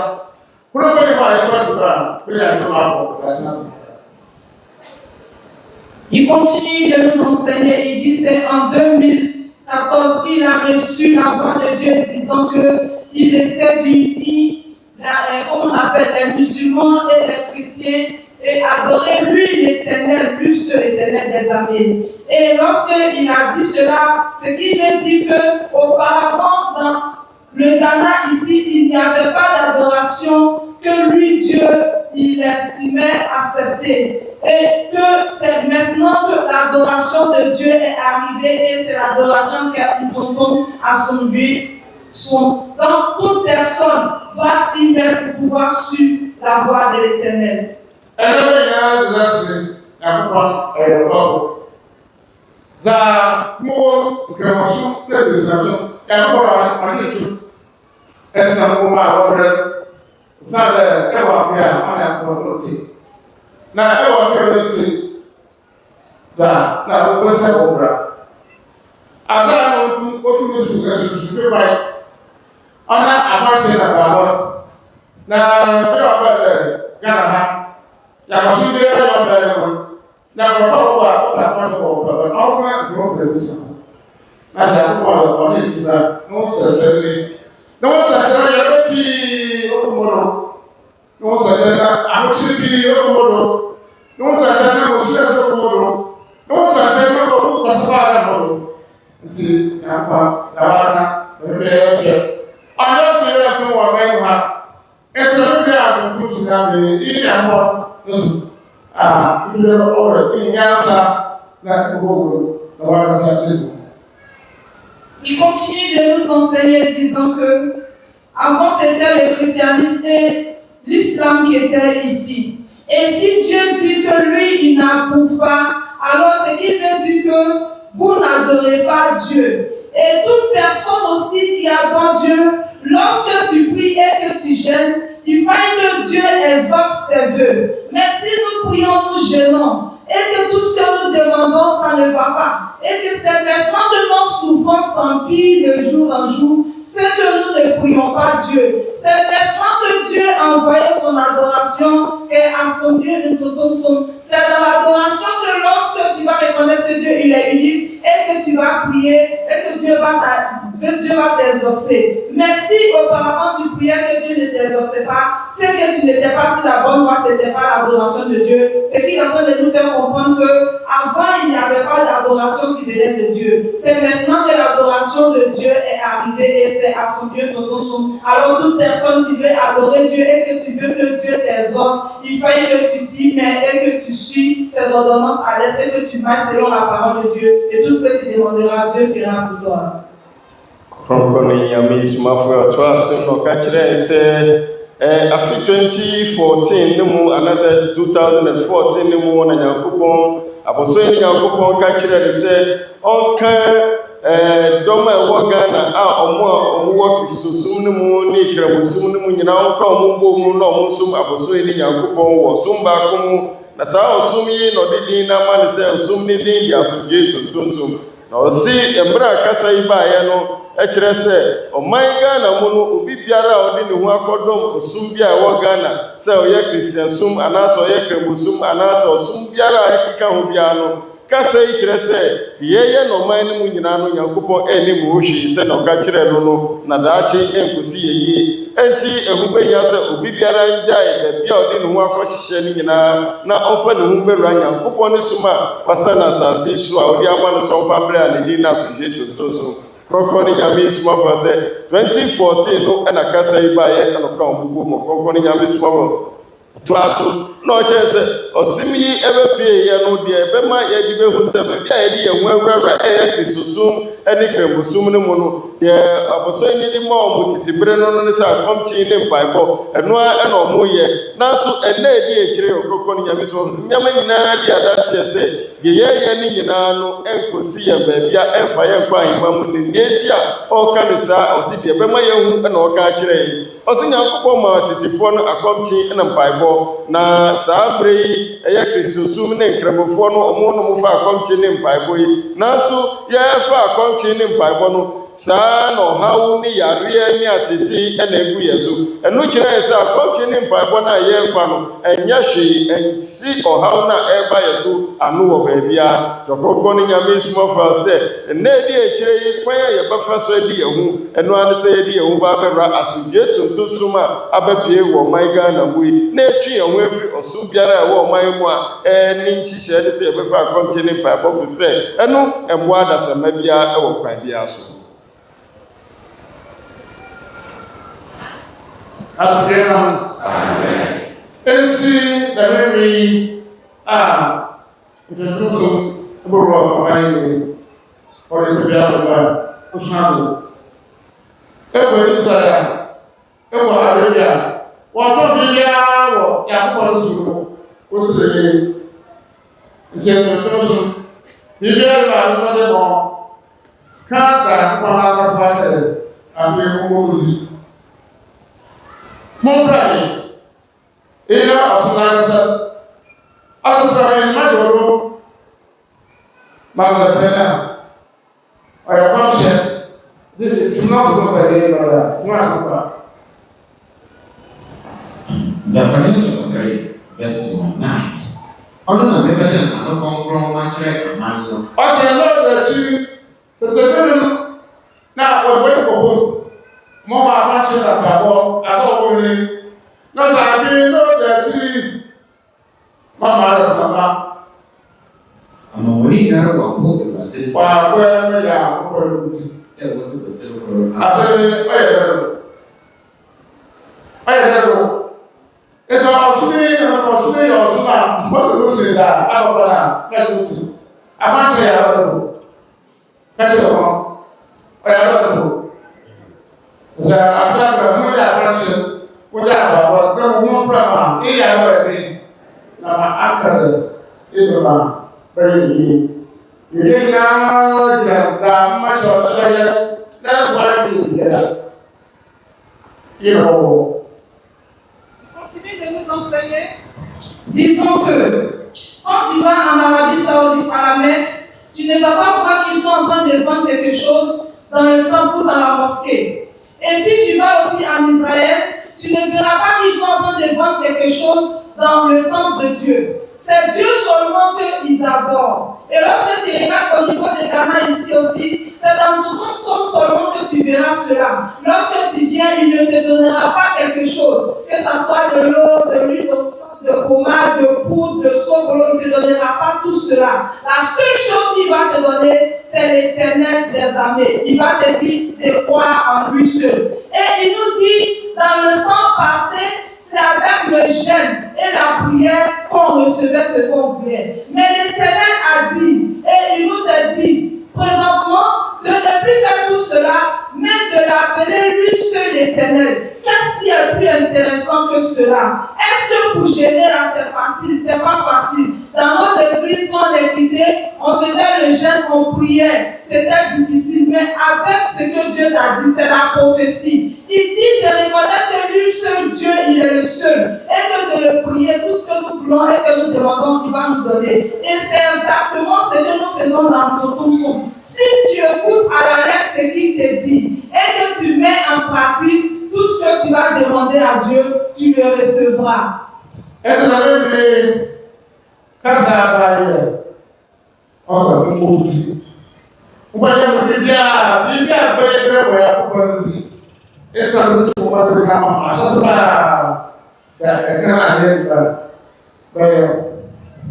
pour pas y avoir pas il y a pas. Il continue de nous enseigner, il dit c'est en 2014 qu'il a reçu la voix de Dieu disant qu'il essaie d'unir, comme on appelle les musulmans et les chrétiens, et adorer lui l'Éternel, lui seul l'Éternel des armées. Et lorsqu'il a dit cela, ce qui veut dire qu'auparavant, dans le Ghana ici, il n'y avait pas d'adoration que lui, Dieu, il estimait accepter. Et que c'est maintenant que l'adoration de Dieu est arrivée et c'est l'adoration qu'elle tombe à son but. Donc toute personne doit s'y mettre pour pouvoir suivre la voie de l'Éternel. Na ewa kwenye da na uweze obra ada otu musu esusu bai ona abaje na baba na ewa bele gana ha ya masinde ewa bele na baba ba baba ofra no pelisa na sa ko ba ni tira no se ya beti okumoro no se na amuchiki okumoro não se atende os dias do mundo, não se atende o das varas do mundo. Se a palavra é olha se eu tenho uma mãe lá, entre o diabo e o diabo e a morte, Il continue de nous enseigner disant que avant c'était le christianisme et l'islam qui était ici. Et si Dieu dit que lui, il n'approuve pas, alors ce qui veut dire que vous n'adorez pas Dieu. Et toute personne aussi qui adore Dieu, lorsque tu pries et que tu gênes, il faut que Dieu exauce tes vœux. Mais si nous prions, nous gênons, et que tout ce que nous demandons, ça ne va pas, et que c'est maintenant que nos souffrances s'empilent de jour en jour, c'est que nous ne prions pas Dieu. C'est maintenant que Dieu a envoyé son adoration et a son Dieu une total somme. C'est dans l'adoration que lorsque tu vas reconnaître que Dieu il est unique et que tu vas prier et que Dieu va t'exaucer. Mais si auparavant tu priais que Dieu ne t'exauçait pas, c'est que tu n'étais pas sur la bonne voie, ce n'était pas l'adoration de Dieu. C'est qu'il est en train de nous faire comprendre que avant il n'y avait pas d'adoration qui venait de Dieu. C'est maintenant que l'adoration de Dieu est arrivée et c'est à son Dieu total somme. Alors toute personne qui veut adorer Dieu et que tu veux que Dieu t'exauce, il faut que tu t'y mets et que tu suis ses ordonnances à l'aide et que tu marches selon la parole de Dieu. Et tout ce que tu demanderas, Dieu fera pour toi. After 2014 no mu another 2014 no mu na Nyankopon aboso ni Nyankopon ka kire ne se onka doma e wo Ghana a omo wo Kristo no mu ni krabusum no mu nyina onka omo bo mu no omo sum aboso ni Nyankopon wo sum ba ko mu na sa osum yi no didi na ma ne se osum ni din dia asuje tuntun sum na osi embra kasa yi ba ye no ekire se oman Ghana mu no obi biara odi ne hu akodom osum bia e wo Ghana se oye Christian sum anaso oye krabusum anaso osum biara ekika hu bia no kasa yi kire se yeye no man ni mu nyina no Nyankopon eni mu hwi se no ka kire no na daachi enkusi yeyi enti ehubenya se obi biara njai da bia odi ne hu akohihye ni nyina na ofa ne hu berura Nyankopon ni suma pasana sase su a odi ama no so fa bra ne di na so je tontonso Krokoni Nyame suma fa se 2014 no na kasa yi ba ye no ka obugo mo Krokoni Nyame suma to aso no chese osimi ebepie ye no de ebema ye di behu se be bia ye di ye hu awura Kristosom eni krembosum ne mu no de aboso ni di ma omo titibre no ne sa komchi ne mpaibo eno na omo ye naso ene di ekire Krokoni Nyame suma nyama nyina di adanse se ye ni nyina no enkosi ye ba bia enfa ye nkwa hima mu ne enti a o ka ne sa osi de ebema ye hu na o ka kire osi Nyankopon ma titifo no akomchi ne mpaibo na sabre yi eye Kristosum ne nkremofo no omo no mu fa akomchi ne mpaibo yi naso ye fa akomchi ne mpaibo no saa no hawo ni yare ni atiti na egu yeso eno kire se akomchi ne mpaibo na ye fa no enya hwe ensi ohawo na eba yeso anu wo ba bia tokoko ni Nyame suma fa se na di ekire yi kwan ye bafa so di ehu eno an se di ehu ba bera asuje tuntu suma abapie wo man Ghana mu yi na etwi ehu afiri osu biara wo man mu a ni nhihye ne se ye bafa akomchi ne mpaibo fu se eno embo adasama bia e wo kwan bia so Amen. Ensi the memory the truth about my or the Bible Usmanu. Ever Israel, ever Arabia, what of the Yakubu was the truth. Biblia is more. Can't and we Montani, era of Lanza, as a Majoro, Magdalena, or a function, it's not nobody, but it's not. Zephaniah chapter 3, verse 9. Ọdún náà bẹ́ẹ̀ bẹ́ẹ̀ náà ló kọ́ńkọ́rọ́ máa ń ṣẹlẹ̀ àmà ń lọ. Ọ̀sẹ̀ lọ́dọ̀ ẹ̀ṣin, tẹ̀sẹ̀ bẹ́ẹ̀ náà wọ̀gbẹ́ ìkọ̀kọ̀. Mo máa bá ṣe àgbàbọ̀ àtọ́kùnrin lọ́sàbí lóòdẹ̀ tí máa rẹ̀ sàmá. Àmọ̀ wọ́n ní ìdára wà bó ìgbà sí sí. Wà pẹ́ mẹ́yà àkọ́kọ́ ìlú sí. Ẹ wọ́n sì pẹ̀sẹ̀ lọ́kọ̀ọ́. Àṣẹ ọ̀yẹ̀dẹ̀rọ̀. Ètò ọ̀ṣun ní ọ̀ṣun náà wọ́n ti lọ sí that I don't know. I want to hear that's all. I don't know. So after the attention, whatever, but no more problem. He has everything. Now, after the very you didn't know that much of the that's what you did. You know. Continue de nous enseigner. Disons que quand tu vas en Arabie Saoudite à la Mecque, tu ne vas pas voir qu'ils sont en train de vendre quelque chose dans le temple ou dans la mosquée. Et si tu vas aussi en Israël, tu ne verras pas qu'ils sont en train de vendre quelque chose dans le temple de Dieu. C'est Dieu seulement qu'ils adorent. Et lorsque tu regardes au niveau des Ghana ici aussi, c'est dans ton tombe seulement que tu verras cela. Lorsque tu viens, il ne te donnera pas quelque chose, que ce soit de l'eau, de l'huile de pommade, de poudre, de sobolo, il ne te donnera pas tout cela. La seule chose qu'il va te donner, c'est l'Éternel des armées. Il va te dire de croire en lui seul. Et il nous dit, dans le temps passé, c'est avec le jeûne et la prière qu'on recevait ce qu'on voulait. Mais l'Éternel a dit, et il nous a dit, présentement, de ne plus faire tout cela, mais de l'appeler lui seul l'Éternel. Qu'est-ce qui est plus intéressant que cela? Est-ce que pour gêner là, c'est facile? C'est pas facile. Dans nos églises, quand on est quitté, on faisait le jeûne, on priait. C'était difficile, mais avec ce que Dieu t'a dit, c'est la prophétie. Il dit de reconnaître que lui seul, Dieu, il est le seul. Et que de le prier, tout ce que nous voulons et que nous demandons, il va nous donner. Et c'est exactement ce que nous faisons dans ton son. Si tu écoutes à la lettre ce qu'il te dit et que tu mets en pratique tout ce que tu vas demander à Dieu, tu le recevras. Est-ce que vous avez quand ça va arriver? On s'en fout aussi. Vous voyez, vous dites bien, il y a un peu et ça nous trouve pas de camp. Ça c'est pas quand aller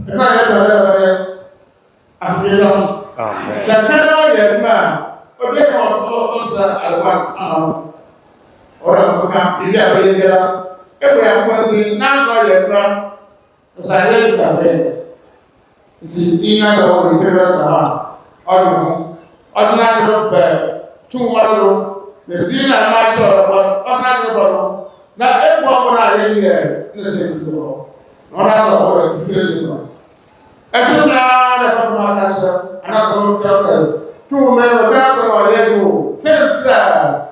c'est ça amen. C'est tellement bien. Au lieu qu'on se alloue ora ko fa il y a bien là et puis après c'est n'a pas y là ça y est là si il n'a pas de faire ça on a de tout mal le dit la marche on a de na et pour on a rien ne c'est on a de faire ça est-ce que là la formation on a de tout même quand ça va aller c'est ça.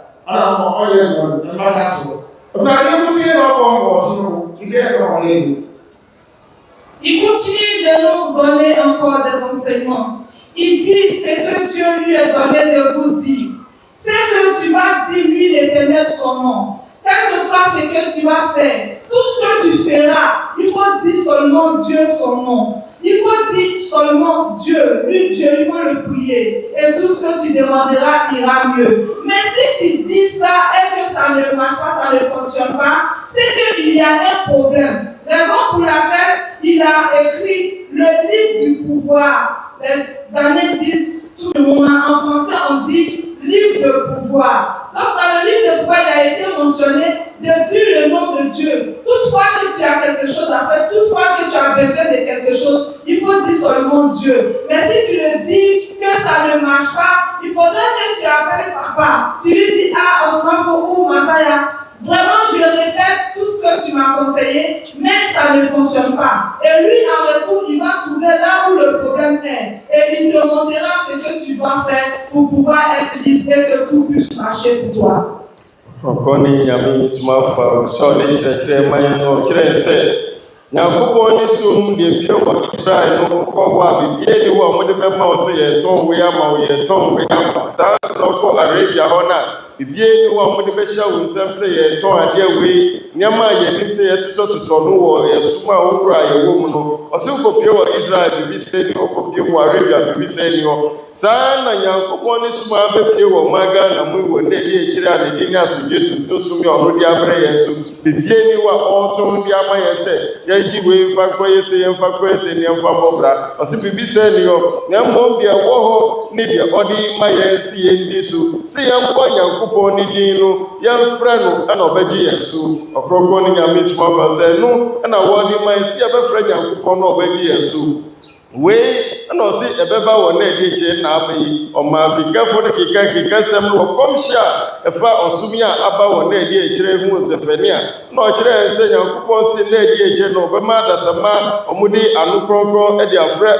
Il continue de nous donner encore des enseignements. Il dit ce que Dieu lui a donné de vous dire. C'est que tu vas dire lui l'Éternel son nom. Quel que soit ce que tu vas faire, tout ce que tu feras, il faut dire seulement Dieu son nom. Il faut dire seulement Dieu, lui Dieu, il faut le prier. Et tout ce que tu demanderas ira mieux. Mais si tu dis ça et que ça ne marche pas, ça ne fonctionne pas, c'est qu'il y a un problème. Raison pour laquelle il a écrit le livre du pouvoir. Les Daniel disent, tout le monde, en français on dit livre de pouvoir. Donc dans le livre de pouvoir, il a été mentionné de dire le nom de Dieu. Toutefois que tu as quelque chose à faire, toutefois que tu as besoin de quelque chose, il faut dire seulement Dieu. Mais si tu le dis que ça ne marche pas, il faudrait que tu appelles papa. Tu lui dis, ah, Osmafo ou Masaya, vraiment je répète tout ce que tu m'as conseillé, mais ça ne fonctionne pas. Et lui, en retour, il va trouver là où le problème est. Et il te montrera ce que tu dois faire pour pouvoir être libre et que tout puisse marcher pour toi. Okoni yami sumafa so ne kyerɛkyerɛ man no kyerɛ sɛ Nyankopɔn ne som de pie wɔ Israel no kɔkɔ a bibie ne wo a mode bɛma wo sɛ yɛtɔn we ama wo yɛtɔn we ama saa so kɔ Arabia hɔ na bibie ne wo a mode bɛhyɛ wo nsɛm sɛ yɛtɔn adeɛ we nneɛma a yɛnim sɛ yɛtotɔtotɔ no wɔ yɛsom a wokura a yɛwɔ mu no ɔsɛ wokɔpie wɔ Israel bibi sɛ ni wokɔpie wɔ Arabia bibi sɛ ni hɔ saa na Nyankopɔn ne som a bɛpie wɔ maga na mu wɔ ne de kyerɛ a ne de ne asodwe tuntum som yɛ ɔno de abrɛ yɛn so bibie ne wo a ɔtɔn de ama yɛn sɛ yɛgye wei fa kɔ yɛ sɛ yɛmfa kɔ yɛ sɛ nneɛmfa bɔbra ɔsɛ bibi sɛ ni hɔ na mmom deɛ wɔ hɔ ne deɛ ɔde ma yɛn si yɛn di so sɛ yɛnkɔ Nyankopɔn Nyankopɔn ni din no yɛmfrɛ no ɛna ɔbɛgye yɛn so ɔkorɔkorɔ ne Nyame somafa sɛ no ɛna wɔde man si yɛbɛfrɛ Nyankopɔn na ɔbɛgye yɛn so wei ɛna ɔse ɛbɛba wɔ na ɛdi nkyɛn na aba yi ɔmaa kekafo no keka sɛm no wɔkɔmhyɛ a ɛfa ɔsom a aba wɔ na ɛdi akyerɛ hu Sefania na ɔkyerɛ yɛn sɛ Nyankopɔn se na ɛdi akyerɛ no ɔbɛma adasama ɔmode ano kronkron ɛde afrɛ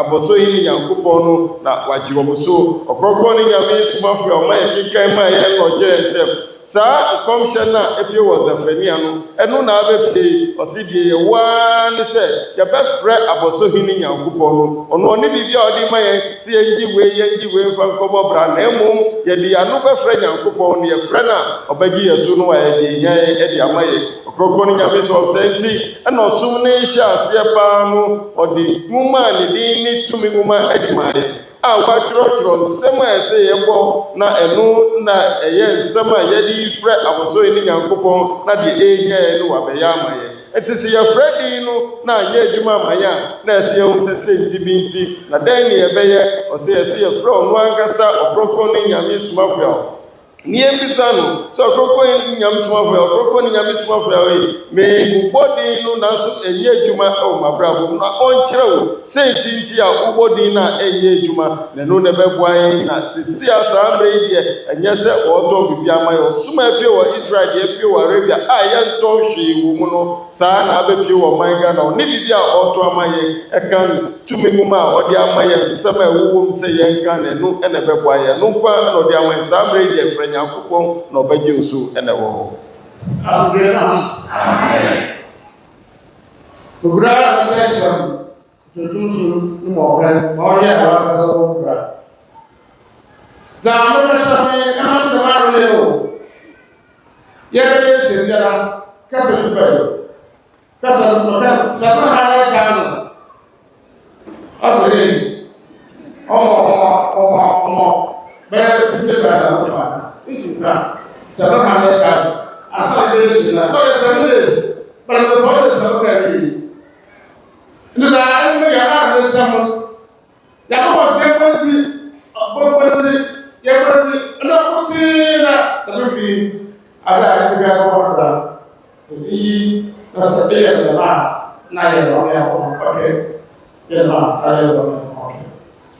abɔsɔ yi ne Nyankopɔn no na wagye wɔn so ɔkronkron ne Nyame somafo a ɔma yɛ kekan ma yɛn na ɔkyerɛ yɛn sɛ saa nkɔmhyɛ no a ɛpie wɔ Sefania no ɛno na abɛpie ɔse deɛ yɛwaa ne sɛ yɛbɛfrɛ abɔsɔhene Nyankopɔn no ɔno ɔne biribi a ɔde ma yɛn sɛ yɛngye wei mfa nkɔbɔ bra na mmom yɛde ano bɛfrɛ Nyankopɔn no yɛfrɛ no a ɔbɛgye yɛ so no wayɛ deɛ hia yɛn ɛde ama yɛn ɔkorɔkorɔ ne Nyame sɛ ɔsɛ nti ɛna ɔsom ne hyɛ aseɛ paa no ɔde nwoma a ne din ne tumi nwoma adi ma yɛn a wɔatwerɛtwerɛ nsɛm a ɛsɛ yɛbɔ na ɛno na ɛyɛ nsɛm a yɛde frɛ abɔsɔyi ne Nyankopɔn na de ɛhia yɛn no wabɛyɛ ama yɛn ɛnti sɛ yɛfrɛ din no na yɛ adwuma ama yɛn a na ɛsɛ yɛhu sɛ sɛnti bi nti na dɛn ne yɛbɛyɛ ɔsɛ yɛsɛ yɛfrɛ ɔno ankasa ɔkorɔkorɔ ne Nyame somafo a Niembisa no so ɔkorɔkorɔ ne Nyame somafo a ɔkorɔkorɔ ne Nyame somafo a mebobɔ din no nanso ɛnyɛ adwuma ɛwɔ m'abrabɔ mu na ɔnkyerɛ wo sɛnti nti a wobɔ din no a ɛnyɛ adwuma na ɛno na ɛbɛboa yɛn na sisi a saa mmerɛ yi deɛ ɛnyɛ sɛ ɔretɔn biribi ama yɛn ɔsom a apie wɔ Israel deɛ apie wɔ Arabia a yɛntɔn hwee wɔ mu no saa na abɛpie wɔ ɔman Ghana ɔne biribi a ɔretɔ ama yɛn ɛka no tumi nwoma a ɔde ama yɛn nsɛm a ɛwowɔ mu sɛ yɛnka na ɛno ɛna ɛbɛboa yɛn no nkwa na ɔde ama yɛn saa mmerɛ yi deɛ frɛ Nyankopɔn na ɔbɛgye wo so ɛna ɛwɔ hɔ Ogura attention to do more than all year as a ogura. The American and the Mario. Yes, yes, Castle Bay. Castle 700 dollars. I say, oh, better people are 700 dollars. I say, no, 7 days, but the body is okay. Nda ɛmɛ yàrá àdé sɛmo yàrá wɔ sɛ ɛkpɛnti ɔkpɛnti yɛkpɛnti ɛnna ɔkpɛnti na ɛbɛ bi adé a yɛbɛ bi akɔ ɔdra eyi na sɛ ɛyɛ ɛdɛma na yɛ lɔri akɔ ɔkɛ yɛ lɔ na yɛ lɔri akɔ ɔkɛ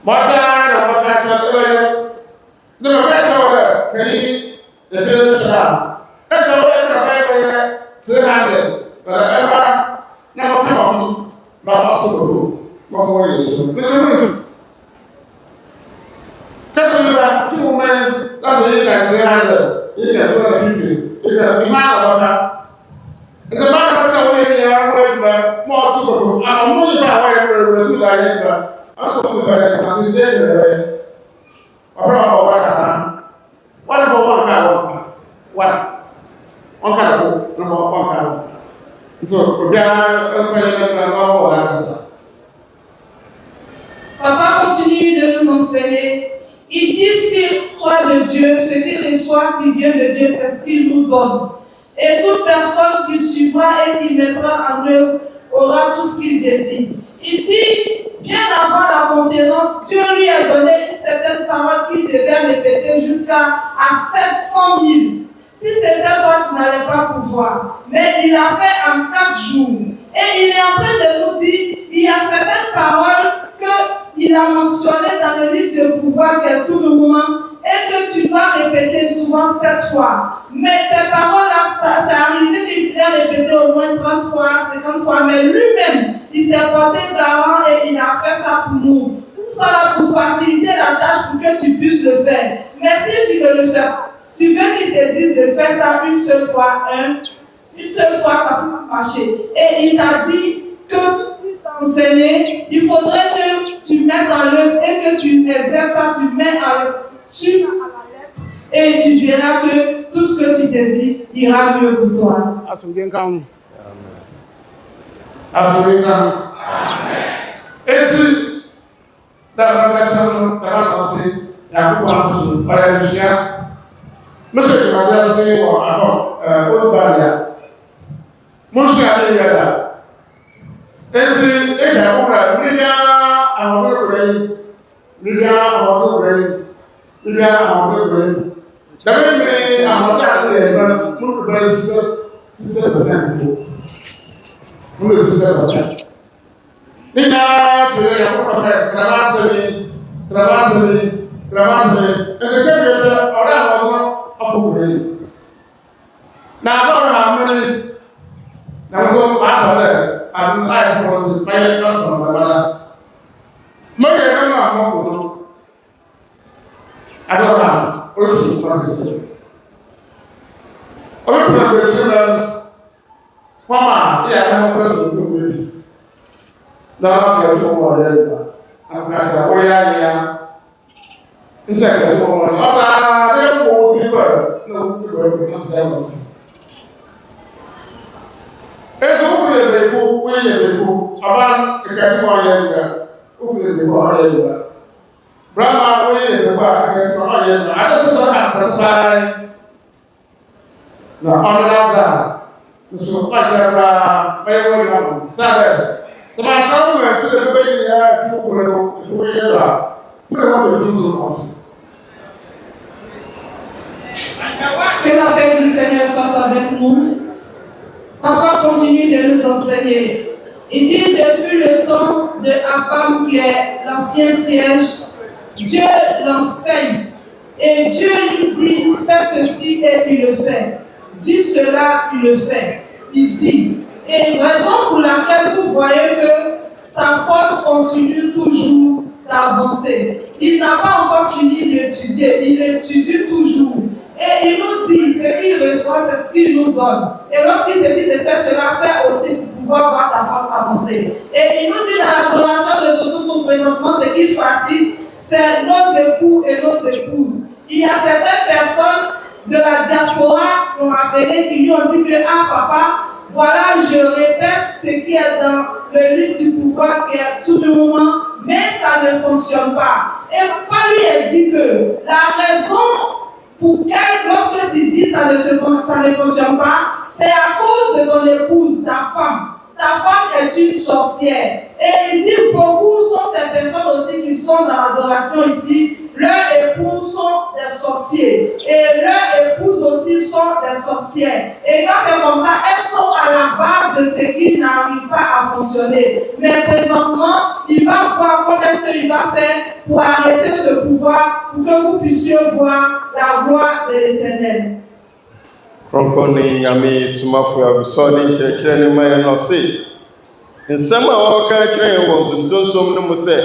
mɔta na mɔta sɛ ɛbɛ ne ma fɛ sɛ ɔbɛ kɛyi ɛbɛ ne sɛ ɛsɛ ɔbɛ sɛ ɔbɛ yɛ 300 ɛbɛ na mɔta ɔmo. Baba sọ̀rọ̀ mọ́mọ́ yẹn sọ. Kẹ́kọ̀ọ́ yìí tí mo mẹ́rin láti yí ká ṣe àlẹ́ yí ká tó lọ fífi yí ká ìmá àwọ̀ta. Ìjọba àkọ́kọ́ wọ́n yẹ yẹn wọ́n yẹ gbà mọ́ ọtí kòkó. Àwọn mú yìí bá àwọn yẹn rẹ̀ tó bá yẹ gbà. Wọ́n sọ fún bẹ̀rẹ̀ àti ìdí ẹ̀rẹ̀ rẹ̀. Ọ̀pọ̀ ọ̀pọ̀ kàná. Wọ́n lè bọ̀ wọ́n ká wọ́n ká. Wọ́n ká lọ́wọ́ wọ́n ká wọ́n ká. Papa continue de nous enseigner. Ils disent qu'ils croient de Dieu, ce qu'ils reçoivent qui vient de Dieu, c'est ce qu'il nous donne. Et toute personne qui suivra et qui mettra en œuvre aura tout ce qu'il désire. Il dit, bien avant la conférence, Dieu lui a donné une certaine parole qu'il devait répéter jusqu'à 700 000. Si c'était toi, tu n'allais pas pouvoir. Mais il a fait en 4 jours. Et il est en train de nous dire, il y a certaines paroles qu'il a mentionnées dans le livre de pouvoir qui est tout le moment et que tu dois répéter souvent 7 fois. Mais ces paroles-là, c'est arrivé qu'il devait répéter au moins 30 fois, 50 fois. Mais lui-même, il s'est porté garant et il a fait ça pour nous. Tout ça là pour faciliter la tâche pour que tu puisses le faire. Mais si tu ne le fais pas, tu veux qu'il te dise de faire ça une seule fois, une seule fois, ça peut pas marcher. Et il t'a dit que pour t'enseigner, il faudrait que tu mettes en œuvre et que tu exerces ça, tu mets à la lettre et tu verras que tout ce que tu désires ira mieux pour toi. Amen. Et si, dans la protection, dans la pensée, il y a beaucoup de choses. Monsieur le Président, c'est bon, alors, au Balia. Monsieur Aliyada. Et si, et bien, on a mis à un peu de rain, il y a un peu de rain, il y a un peu de rain. Jamais I'm not there, but Mama, yeah, I'm going to do it. Now, I'm going to go I'm going to go here. It's like a woman. I don't know if no, not famous. It's only the book, we the book, about the California, open the book. Brahma, we the book, I don't know how to no, on that. So much of my Saturday. The my government to the baby, people Que la paix du Seigneur soit avec nous. Papa continue de nous enseigner. Il dit depuis le temps de Abraham qui est l'ancien siège, Dieu l'enseigne. Et Dieu lui dit, fais ceci et il le fait. Dis cela, il le fait. Il dit. Et raison pour laquelle vous voyez que sa force continue toujours d'avancer. Il n'a pas encore fini d'étudier, il étudie toujours. Et il nous dit, ce qu'il reçoit, c'est ce qu'il nous donne. Et lorsqu'il te dit de faire cela, fais aussi pour pouvoir voir ta force avancer. Et il nous dit dans l'adoration de tout son présentement, ce qu'il fatigue, c'est nos époux et nos épouses. Il y a certaines personnes de la diaspora qui ont appelé, qui lui ont dit que, ah papa, voilà, je répète ce qui est dans le livre du pouvoir qui est tout le moment, mais ça ne fonctionne pas. Et papa lui a dit que la raison pour laquelle, lorsque tu dis ça ne fonctionne pas, c'est à cause de ton épouse, ta femme. Ta femme est une sorcière. Et il dit beaucoup sont ces personnes aussi qui sont dans l'adoration ici. Leurs épouses sont des sorciers. Et leurs épouses aussi sont des sorcières. Et quand c'est comme ça, elles sont à la base de ce qui n'arrive pas à fonctionner. Mais présentement, il va voir comment est-ce qu'il va faire pour arrêter ce pouvoir, pour que vous puissiez voir la gloire de l'Éternel. Kronkoni nyame sumafo abusoni kyerɛkyerɛ ne ma yɛ no se nsɛm a wɔka kyerɛ wɔ ntontom no mu sɛ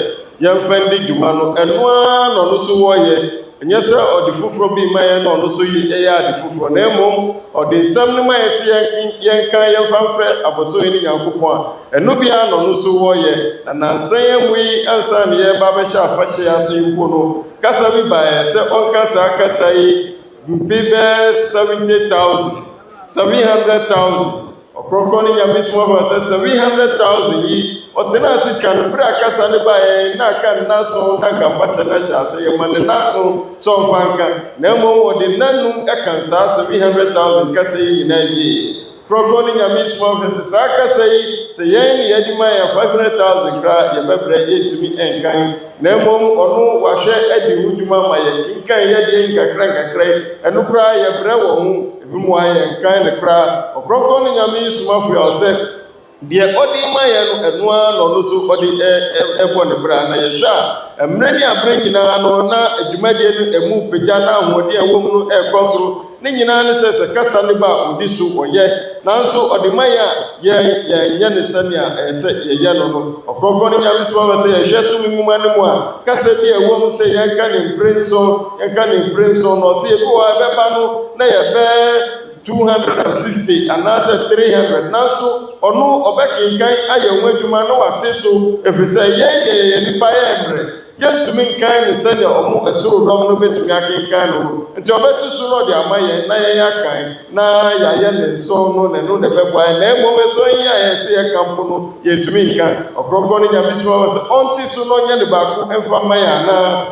yɛmfa ndi dwuma no ɛnoa na ɔno so wɔyɛ ɛnyɛ sɛ ɔde foforɔ bi ma yɛ na ɔno so yɛ ade foforɔ na mmom ɔde nsɛm no ma yɛ sɛ yɛnka yɛmfa mfrɛ abosoni ne Nyankopɔn a ɛno biara na ɔno so wɔyɛ na nansa yɛ mu yi ansa ne yɛba bɛhyɛ afahyɛ ase mpo no kasa bi baeɛ sɛ ɔnka saa kasa yi People 70,000, 700,000. Okrokro ni nyame small for 700,000 yi. Otena si kan bra kasa ne ba e na kan na so na ka fashion na cha se ye man na so so fanka. Na mo wode nanum e kan sa 700,000 kasa yi na yi. Okrokro ni nyame small for sa kasa yi se yen ni edi ma ya 500,000 kra ye bebre etumi enkan. Na mom ono wahwe edi huduma ma ye kinkan ye de nkakra enu kra ye bre wo hu ebi mu aye nkan ne kra okrokro ne nyame sumafo ya se de odi ma ye no enu a no so odi ebo ne bra na ye hwa emre ni abre nyina no na adwumade no emu pegya na ahode a wom no ekosoro ne nyina ne se kasa ne ba odi so oye nanso odi ma ya ye nye ne sane a ese ye no okrokro ne nyame sumafo se ye hwe to mu ma ne mu a kasa bi ewom se yenka ne prinso no se ebi wa beba no na ye be 250 and now 300 naso ono obekinkan ayewu adwuma no wate so efise ye nipa ye mre yentumi nkan ne sene omo esoro dom no betumi akinkan no nti obetu so no de amaye na ye yakan na ya ne so no ne no de bebwa na emo so ya ye se ye kampo no yentumi nkan okrokro ne nyabisima was onti so no nya ne ba ku emfa maya na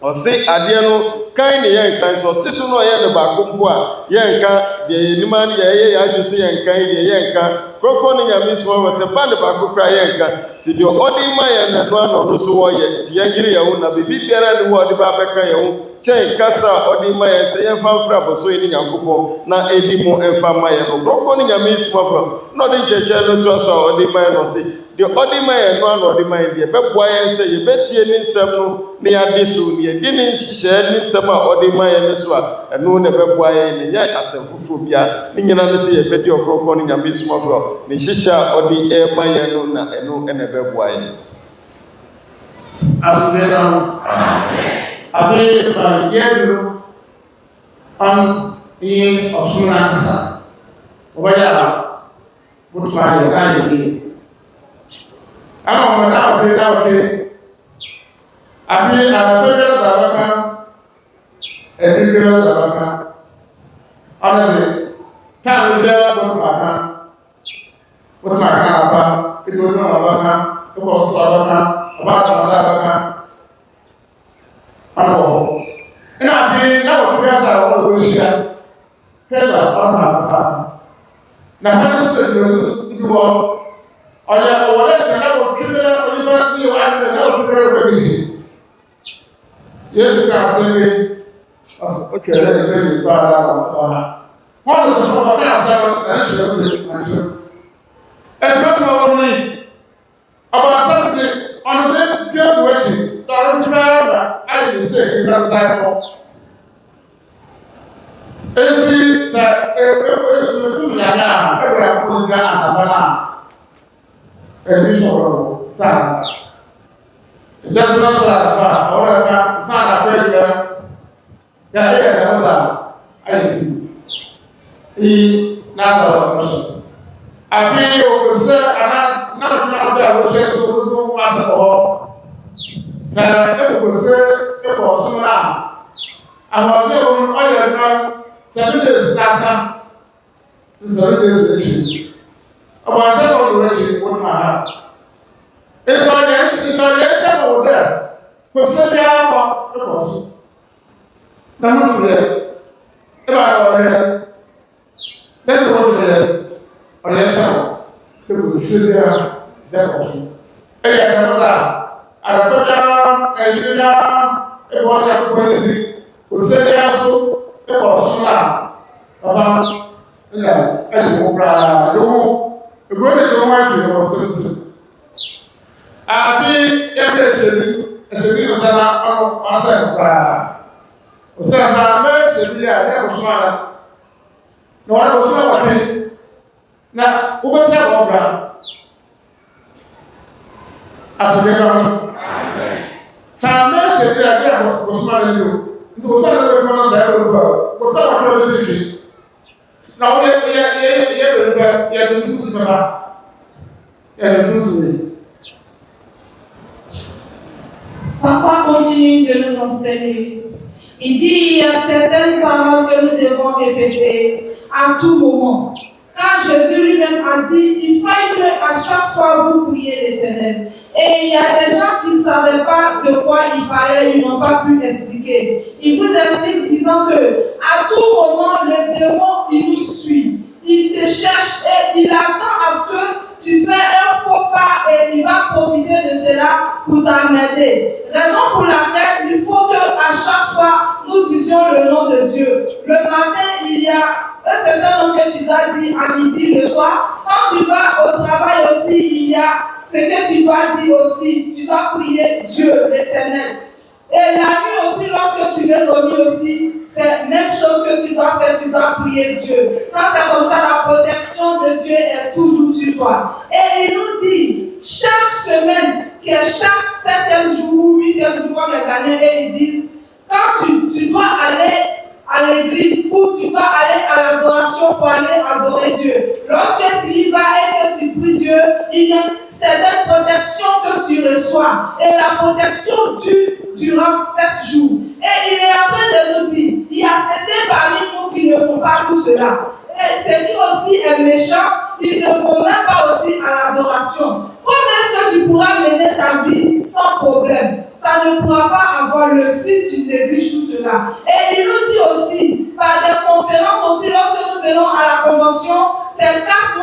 ɔse adeɛ no kan ne yɛn kan so ɔte so no ɔyɛ ne baako mpo a yɛn ka deɛ yɛ nima no yɛ yɛ adwo se yɛn kan deɛ yɛn ka krokro ne nyame so wɔ sɛ ba ne baako kora yɛn ka ti deɛ ɔde ma yɛn na no ano no so wɔyɛ ti yɛn yiri yɛn ho na bibi biara ne wɔ de ba bɛka yɛn ho kyɛn kasa ɔde ma yɛn sɛ yɛmfa mfra abɔso yi ne Nyankopɔn na ɛdi mu ɛmfa ma yɛn no Kronkron ne Nyame sumafo na ɔde nkyɛkyɛ no to so a ɔde ma yɛn no ɔse deɛ ɔde ma yɛn no ana ɔde ma yɛn deɛ bɛboa yɛn sɛ yɛbɛtie ne nsɛm no ne yɛade so ne yɛdi ne nhyehyɛe ne nsɛm a ɔde ma yɛn no so a ɛno na ɛbɛboa yɛn ne nyɛ asɛm foforɔ bia ne nyinaa ne sɛ yɛbɛdi Ɔkronkron ne Nyame sumafo ne nhyehyɛ a ɔde ɛma yɛn no na ɛno ɛna ɛbɛboa yɛn. Amen. Abe ba yɛduro yi ɔsoro n'asesa wɔbɛyɛ a wotu ayɛ n'ayɛ yie ama wɔn n'awɔte abe abɛbɛ dabaka ɛbibɛ dabaka ɔnɛsɛ taa bɛ wotu aka aba ebi onu abaka ebi ɔtu abaka ɔba ɔda abaka. Ano, ina di na wotu ya sa wo wosia. Kela ona na ha so do wo. Oya o wale na wo twere o iba ni wa na wo twere ko isi. Yesu ka se o kele be ni ba la ba. Wọ́n sọ fún ọba náà sábà náà ṣe é ṣe máa ṣe. Ẹ̀sìn ọ̀sán ọ̀rọ̀ ni ọba sábà ti ọ̀nà bí ẹ̀kọ́ ẹ̀jì lọ́rọ̀ bí fẹ́ẹ́ rà ayé lè ṣe ìgbà sáyé pọ̀. Esi sẹ ẹ̀ẹ́dùn yàrá ẹ̀rọ ẹ̀kọ́ ìjà àtàbà náà ẹ̀mí sọ̀rọ̀ sáà. Ìjọsìn náà sọ̀rọ̀ àtàbà ọ̀rọ̀ ẹ̀ka sáà àtàbà ẹ̀jẹ̀ yàrá ẹ̀ka ọ̀dà ayé lè fi. Nada emotions. Abi okose ana na na da wo se so wasa ho. Sa okose e ko so na. Àwọn je o oye na 7 days nasa. 7 days echi. Àwọn se ko do echi wo ma ha. E so ye se mo de. Ko se ya mo e ko so. Na mo de. E ba wo re. That's what the Oyesa will sit there, that also. Ayaka, Arabella, Elena, a water policy, will sit there so, a person about a good wife was citizen. I be every city, as a little answer. So, I met the was na wale wasema wate na ubasa bobra atubeka amen sama sheria ya kusema leo ndio sana kwa sababu ya kwa sababu ya nini na wale ya mtuzi baba ya mtuzi. Papa continue de nous enseigner. Il dit il y a certaines paroles que nous devons répéter à tout moment. Car Jésus lui-même a dit, il faut qu'à chaque fois vous priez l'Éternel. Et il y a des gens qui ne savaient pas de quoi il parlait, ils n'ont pas pu expliquer. Il vous explique disant que à tout moment, le démon, il nous suit. Il te cherche et il attend à ce que tu fais un faux pas et il va profiter de cela pour t'emmerder. Raison pour laquelle il faut qu'à chaque fois, nous disions le nom de Dieu. Le matin, il y a un certain nombre que tu dois dire à midi, le soir. Quand tu vas au travail aussi, il y a ce que tu dois dire aussi. Tu dois prier Dieu, l'Éternel. Et la nuit aussi, lorsque tu veux dormir aussi, c'est la même chose que tu dois faire, tu dois prier Dieu. Quand c'est comme ça, la protection de Dieu est toujours sur toi. Et il nous dit, chaque semaine, qui est chaque 7e jour ou 8e jour, comme les Ghanéens, et ils disent, quand tu dois aller à l'église ou tu dois aller à l'adoration pour aller adorer Dieu. Lorsque tu y vas et que tu pries Dieu, il y a certaines protections que tu reçois. Et la protection dure durant 7 jours. Et il est en train de nous dire, il y a certains parmi nous qui ne font pas tout cela. Et ce qui aussi est méchant, ils ne vont même pas aussi à l'adoration. Comment est-ce que tu pourras mener ta vie sans problème? Ça ne pourra pas avoir le si tu négliges tout cela. Et il nous dit aussi, par des conférences aussi, lorsque nous venons à la convention, c'est 4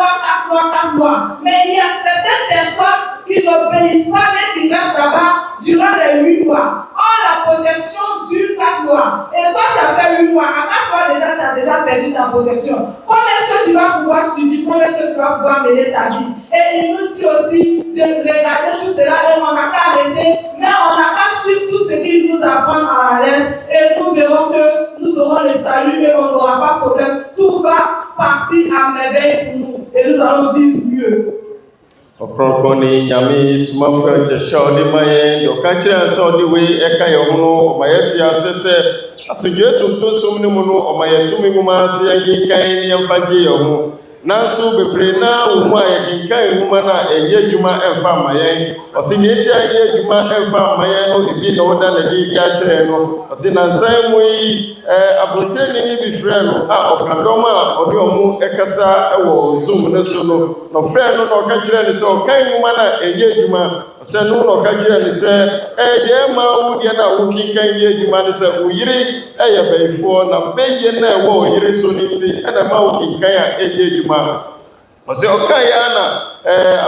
mois. Mais il y a certaines personnes qui n'obéissent pas mais qui restent là-bas durant les 8 mois. Or, la protection dure 4 mois. Et toi, tu as fait 8 mois. À 4 mois déjà, tu as déjà perdu ta protection. Comment est-ce que tu vas pouvoir suivre? Comment est-ce que tu vas pouvoir mener ta vie? Et il nous dit aussi de regarder tout cela et on n'a qu'à arrêter, mais on n'a qu'à suivre tout ce qu'il nous apprend à la lettre et nous verrons que nous aurons le salut et on n'aura pas de problème. Tout va partir à merveille pour nous et nous allons vivre mieux. Okrokoni nyame sumafo chesha odi maye do ka kire ansa odi we eka ye ho no omaye ti asese asodwe tuntun som ne mu no omaye tumi mu ma se yangi kan ne yamfage ye ho nanso bebre na wo mu aye kinkan mu ma na enye djuma emfa maye osi ne ti aye djuma emfa maye no ebi na woda na di ka kire no osi nansan mu yi abotre ni bi frɛ no a okadom a odi omu ekasa ewo zoom ne so no no frɛ no na oka kire ne so kan mu ma na enye djuma osi no na oka kire ne se de ma wo de na wo kinkan ye djuma ne se wo yiri eye baifo na beye na ewo yiri so ni ti na ma wo kinkan a enye djuma osi oka ya na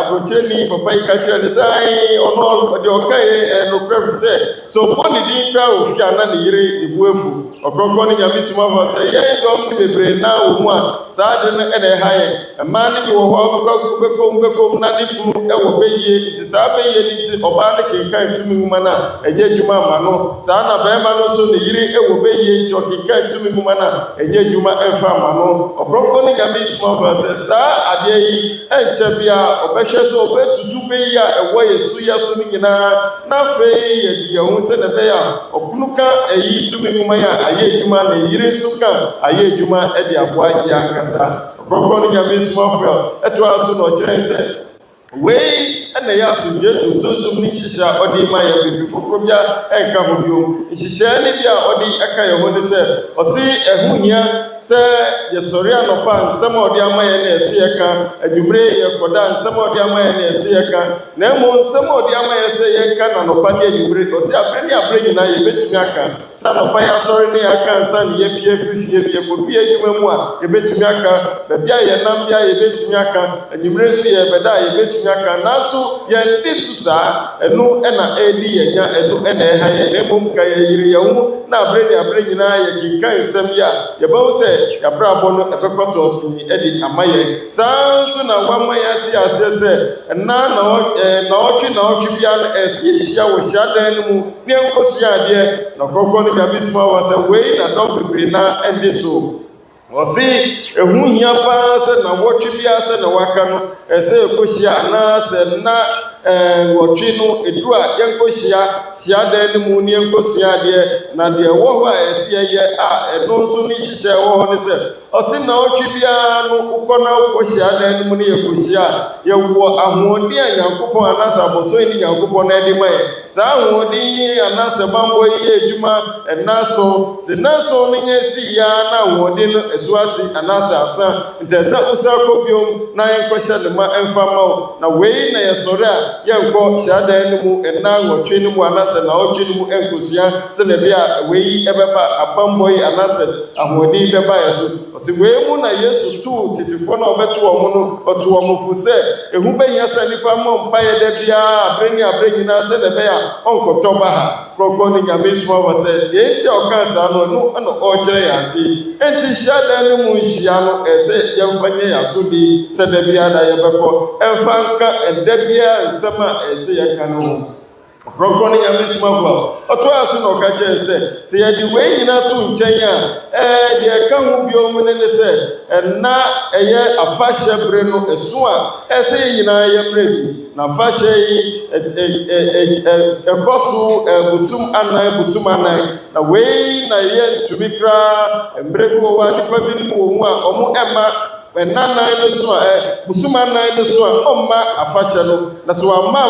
abotre ni papa ikachira ne sai ono de oka ye no pref se so boni din kra ofia na ne yire ne buafu okronko ne nyame suma fa se ye dom de bebre na omu a saa de ne ene haye ma ne wo ho beko na ne pu e wo beye ti saa beye ni ti oba ne kinkan tumi mu na eje djuma ma no saa na be ma no so ne yire e wo beye ti okinkan tumi mu na eje djuma enfa ma no okronko ne nyame suma fa se saa ade yi enche bia obehwe so obetutu be ya ewo yesu ya so ni nyina na fe ye dia hu se ne be ya okunuka eyi tumi nguma ya aye djuma na yire suka aye djuma e dia boa ya kasa broko ni nyame smafo eto aso no kirense wei ena ya so je to zum ni shisha odi ma ya bibi foforo bia enka ho bio shisha ni bia odi aka ye ho de se osi ehuhia se ye sori anopa nsem odi ama ye na ese ye ka adwumre ye koda nsem odi ama ye na ese ye ka na mo nsem odi ama ye se ye ka na anopa ni adwumre osi abre nyina ye betumi aka sa anopa ya sori ni aka nsa ni ye pie fisi ye bie ko bie adwuma mu a ye betumi aka ba bia ye nam bia ye betumi aka adwumre su ye beda ye betumi aka naso ye disusa enu ena edi ye nya enu ena ha ye ne mum ka ye yiri ye hu na abre nyina ye kinkan nsem ya ye ba se ya brabo no ebekoto otini edi amaye sanso na wamaya ti asese na otwi bia no esihia wo hyadan mu ne enkosu ade na kokko no ga bisma wa se wei na dom bebre na ende so osi ehu hia pa se na wotwi bia se na waka no ese ekohia na se na wotwi no edu a yenkohia siadan mu ne enkosu ade na de wo ho a ese ye a eno nso ni hihye wo ho ne se osi na otwi bia no ukona ukohia dan mu ne yekohia ye wo ahodi anyankopon anasa boso ni nyankopon na edi mai sa ahodi anasa bambo ye adwuma enaso te naso ni nyesi ya na ahodi no esuati anasa asa ntesa usako biom na yenkohia de ma emfama na wei na yesore a yenko hyadan mu ena wotwe ni mu anasa na otwe ni mu enkosia se na bia wei ebeba abambo yi anasa ahodi beba yeso osi wei mu na yesu tu titifo na obeto omo no oto omo fu se ehu be yesa nipa mo mpaye da bia abre nyina se na be ya onkoto ba ha kroko ni nyame suma wo se ye ti okansa no no o kire ya si enti hia dan ni mu hia no ese yemfanye ya so bi se da bia da ye beko emfanka enda bia nsema ese ye kanu kroko ni nyame suma wo oto aso no ka kire se ye di we nyina to nchen a de ka hu bi o mu ne se na eye afahye bre no eso a ese nyina ye mrebi na afahye yi ekosu busum anan na wei na ye tumikra mbrebo wa nipa bi mu wo a omu ema nanan no so busuma nan no so omma afahye no na so amma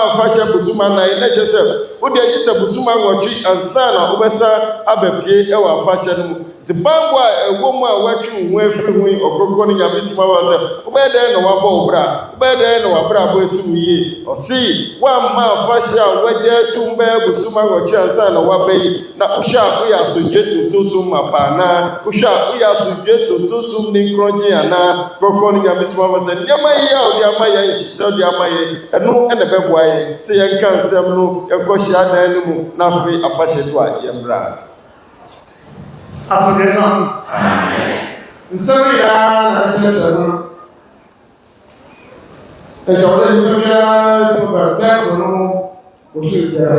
afahye busuma nan na chese wode agye sɛ busuma nwɔtwe ansa na wobɛsa abapie ɛwɔ afahyɛ no mu nti bambo a ɛwɔ mu a wɔatwe wo ho afiri ho ɔkorokoro no nyame soma wɔ sɛ wobɛyɛ dɛn na wabɔ wo bra wobɛyɛ dɛn na wabrɛ abɔ asi wo yie ɔse woamma afahyɛ a wagya tom bɛyɛ busuma nwɔtwe ansa na wabɛyi na wohwɛ a woyɛ asodwe tontosom mapa anaa wohwɛ a woyɛ asodwe tontosom ne nkorɔgye anaa korokoro no nyame soma wɔ sɛ nneɛma yi a wode ama yɛn nhyehyɛ wode ama yɛn ɛno ɛna ɛbɛboa yɛn sɛ yɛnka nsɛm no yɛnkɔhyia dan no mu na afei afahyɛ do a yɛmmra Amen. Nsɛm yɛa na ɛkyerɛkyerɛ no ɛkyɛ wɔde nnipa biara to bɛtɛko no ɔhyɛ biara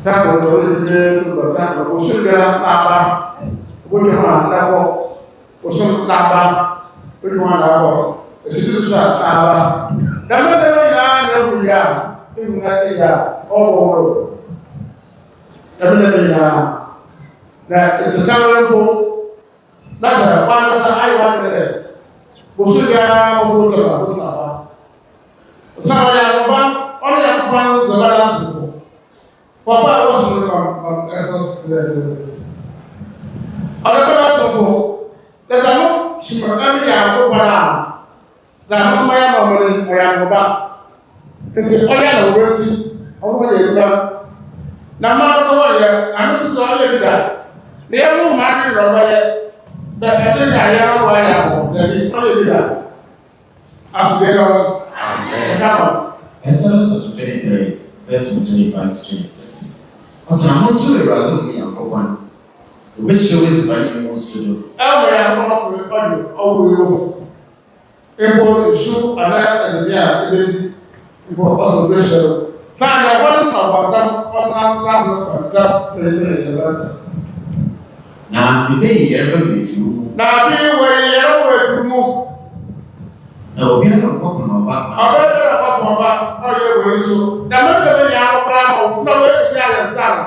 tɛko no wɔde biara to bɛtɛko no ɔhyɛ biara n'aba wodwe ho a n'abɔ ɔhyɛ n'aba wodwe ho a n'abɔ ɛhyɛ so a n'aba dɛmɛ nyinaa na ehu yia ehu na yia ɔwɔ wɔn dɛmɛ nyinaa na ìsìnkáwé kó lásà wá lásà àyíwá nílẹ̀ bùsù yá owó tọ̀nà tó tà wá. Sábà yà lọ́ba wọ́n yà kó fún ìjọba lásìkò pọ̀pọ̀ àwọn sùn ní ẹ̀sọ́ sílẹ̀. Ọ̀dọ́gbọ́n lásìkò lẹ́sà mú ṣùgbọ́n ẹ̀mí yà kó padà làwọn tó máa yà máa mọ̀lẹ́ ọ̀yà lọ́ba. Kìsì ọ̀yà lọ́wọ́ sí ọwọ́ yẹ gbà. Nà máa tó wọ̀ yẹ àmì tuntun ọ̀yà gbà. The young man that I think I am why I am, that is only that. After they are, Exodus 23, verse 25 to 26. As I'm also a razor, me and one, which shows by you also. I am off with you, all you. Able to shoot a light and yeah, it is for observation. Sign a one of some na ebe yɛrɛ bɛ firi mu. Na bi wɔ yɛrɛ wɔ firi mu. Na obi a kan kɔkɔ na ɔba. Ɔbɛ bɛ na kɔkɔ ɔba ɔyɛ wɔ yi so. Dama bɛ bɛ yɛ akɔkora na ɔkɔ na wɔyɛ bi ayɛ nsa na.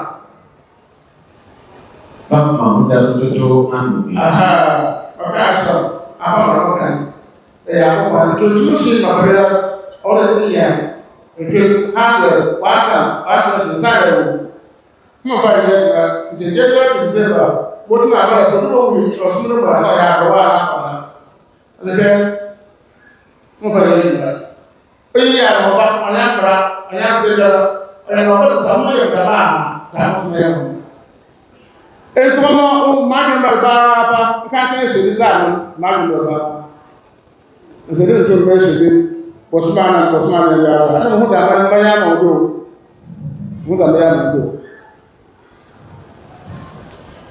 Bama ma mo da dodo ano bi. Ɔbɛ ahyɛ aba na ɔka yi. Ɛyɛ akɔkɔ ani tuntum si na ɔbɛ yɛ ɔbɛ ti yɛ. Eke handle waka nsa yɛ wɔ. Mo ba yɛ ɛdɛdɛ bɛ ti sɛ ba. What my brother from which or sooner or later, and then nobody. We are about Anambra, and answer, and about some way of the man, that was me. It's one more Martin Baba, can't say the time, Martin Baba. As a little message, was man and was man, and I don't know who that man will do. Who that man will do.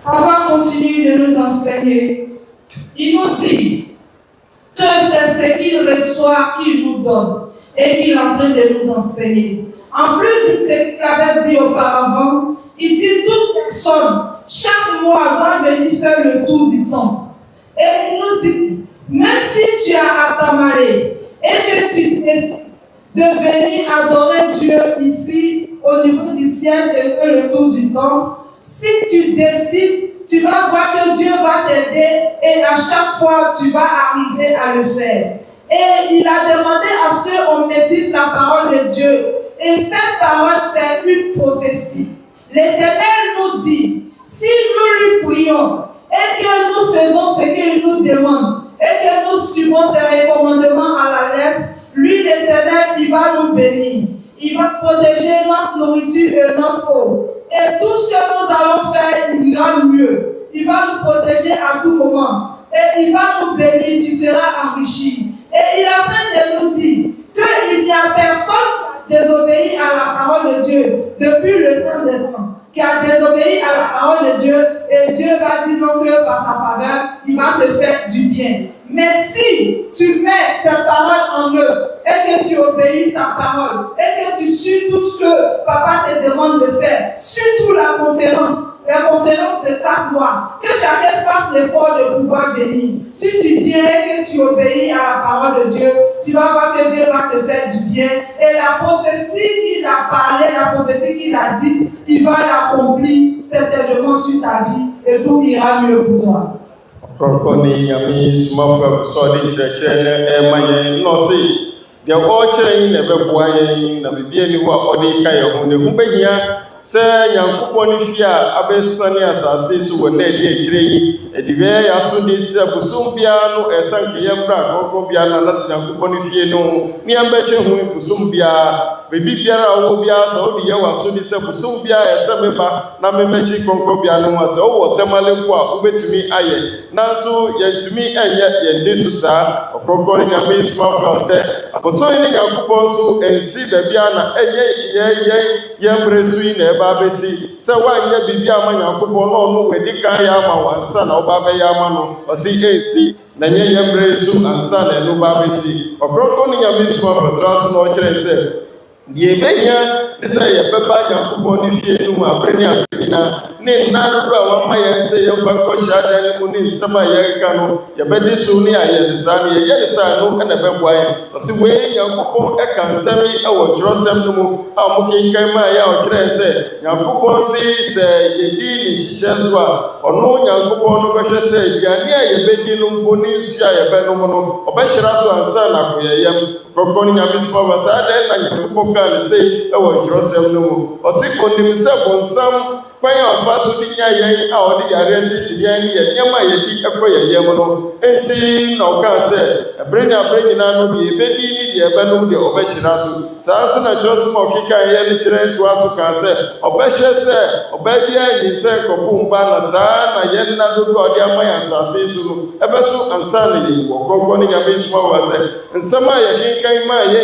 On va continuer de nous enseigner. Il nous dit que c'est ce qu'il reçoit qu'il nous donne et qu'il est en train de nous enseigner. En plus de ce qu'il avait dit auparavant, il dit toute personne, chaque mois, doit venir faire le tour du temple. Et il nous dit, même si tu as à t'amaler et que tu décides de venir adorer Dieu ici, au niveau du ciel, et faire le tour du temple, si tu décides, tu vas voir que Dieu va t'aider et à chaque fois, tu vas arriver à le faire. Et il a demandé à ce qu'on médite la parole de Dieu. Et cette parole, c'est une prophétie. L'Éternel nous dit, si nous lui prions et que nous faisons ce qu'il nous demande et que nous suivons ses recommandements à la lettre, lui, l'Éternel, il va nous bénir. Il va protéger notre nourriture et notre eau. Et tout ce que nous allons faire, il ira mieux. Il va nous protéger à tout moment. Et il va nous bénir, tu seras enrichi. Et il est en train de nous dire qu'il n'y a personne qui a désobéi à la parole de Dieu depuis le temps des temps, qui a désobéi à la parole de Dieu. Et Dieu va dire donc que par sa faveur, il va te faire du bien. Mais si tu mets cette parole en œuvre et que tu obéis sa parole et que tu suis tout ce que papa te demande de faire, surtout la conférence de 4 mois, que chacun fasse l'effort de pouvoir venir. Si tu viens et que tu obéis à la parole de Dieu, tu vas voir que Dieu va te faire du bien. Et la prophétie qu'il a parlé, la prophétie qu'il a dit, il va l'accomplir certainement sur ta vie et tout ira mieux pour toi. Prokoni yami sumafo so de kyerɛkyerɛ na ɛma yɛn nɔse deɛ ɔrekyerɛ yi na ɛbɛboa yɛn na biribi ani hɔ a ɔde ka yɛn ho na ɛho bɛhia sɛ Nyankopɔn ne fie a abɛsane asase so wɔ na ɛde akyirɛ yi ɛde bɛyɛ yɛ asode sɛ bosom biara no ɛsɛ nka yɛmmra kronkron biara na sɛ Nyankopɔn ne fie no ne yɛmbɛkyɛ ho bosom biara baabi biara a wɔwɔ biara sɛ wode yɛ wɔ asode sɛ bosom biara ɛsɛ meba na memmɛkyi kronkron biara no ho a sɛ wowɔ tɛmale mpo a wobɛtumi ayɛ nanso yɛntumi ɛnyɛ yɛnde so saa ɔkronkron ne Nyame somafoɔ sɛ abosom ne Nyankopɔn so ɛnsi baabiara na ɛnyɛ yɛmmerɛ so yi na ɛba abɛsi sɛ woanyɛ biribi ama Nyankopɔn na ɔno wadi kan yɛ ama wo ansa na woba bɛyɛ ama no ɔse ɛnsi na nyɛ yɛmmerɛ so ansa na ɛno ba abɛsi ɔkronkron ne Nyame somafoɔ toa so na ɔkyerɛ sɛ deɛ ɛbɛhia ne sɛ yɛbɛba Nyankopɔn ne fie no mu aberɛ ne aberɛ nyinaa ne nna dodo a wama yɛn sɛ yɛmfa nkɔhyɛ adan no mu ne nsɛm a yɛreka no yɛbɛde so ne ayɛ ne saa ne yɛyɛ ne saa no ɛna ɛbɛboa yɛn ɔse wei Nyankopɔn ɛka nsɛm yi ɛwɔ twerɛsɛm no mu a mokenkan maa yɛ a ɔkyerɛ sɛ Nyankopɔn se sɛ yɛdi ne nhyehyɛ so a ɔno Nyankopɔn no bɛhwɛ sɛ aduane a yɛbɛdi no mpo ne nsuo a yɛbɛnom no ɔbɛhyira so ansa na akɔyɛyɛm kɔkɔ ne Nyame soma saa dɛn na Nyankopɔn kaa ne sei ɛwɔ twerɛsɛm no mu ɔse ɔnim sɛ bonsam kwan a ɔfa so de nya yɛn a ɔde yareɛ tete yɛn ne yɛn nneɛma a yɛdi ɛkɔ yɛyɛm no enti na ɔkaa sɛ ɛberɛ ne aberɛ nyinaa no deɛ yɛbɛdi ne deɛ ɛbɛnom deɛ ɔbɛhyira so saa nso na twerɛsɛm a ɔkeka yɛ no kyerɛ ntoa so kaa sɛ ɔbɛhwɛ sɛ ɔbaa biara nyinsɛn kɔpo mba na saa na yɛn nna dodo a ɔde ama yɛn asase so no ɛbɛso ansa na yɛwɔ kɔnkɔn ne Nyame soma wɔ sɛ nsɛm a yɛkenkan maa yɛ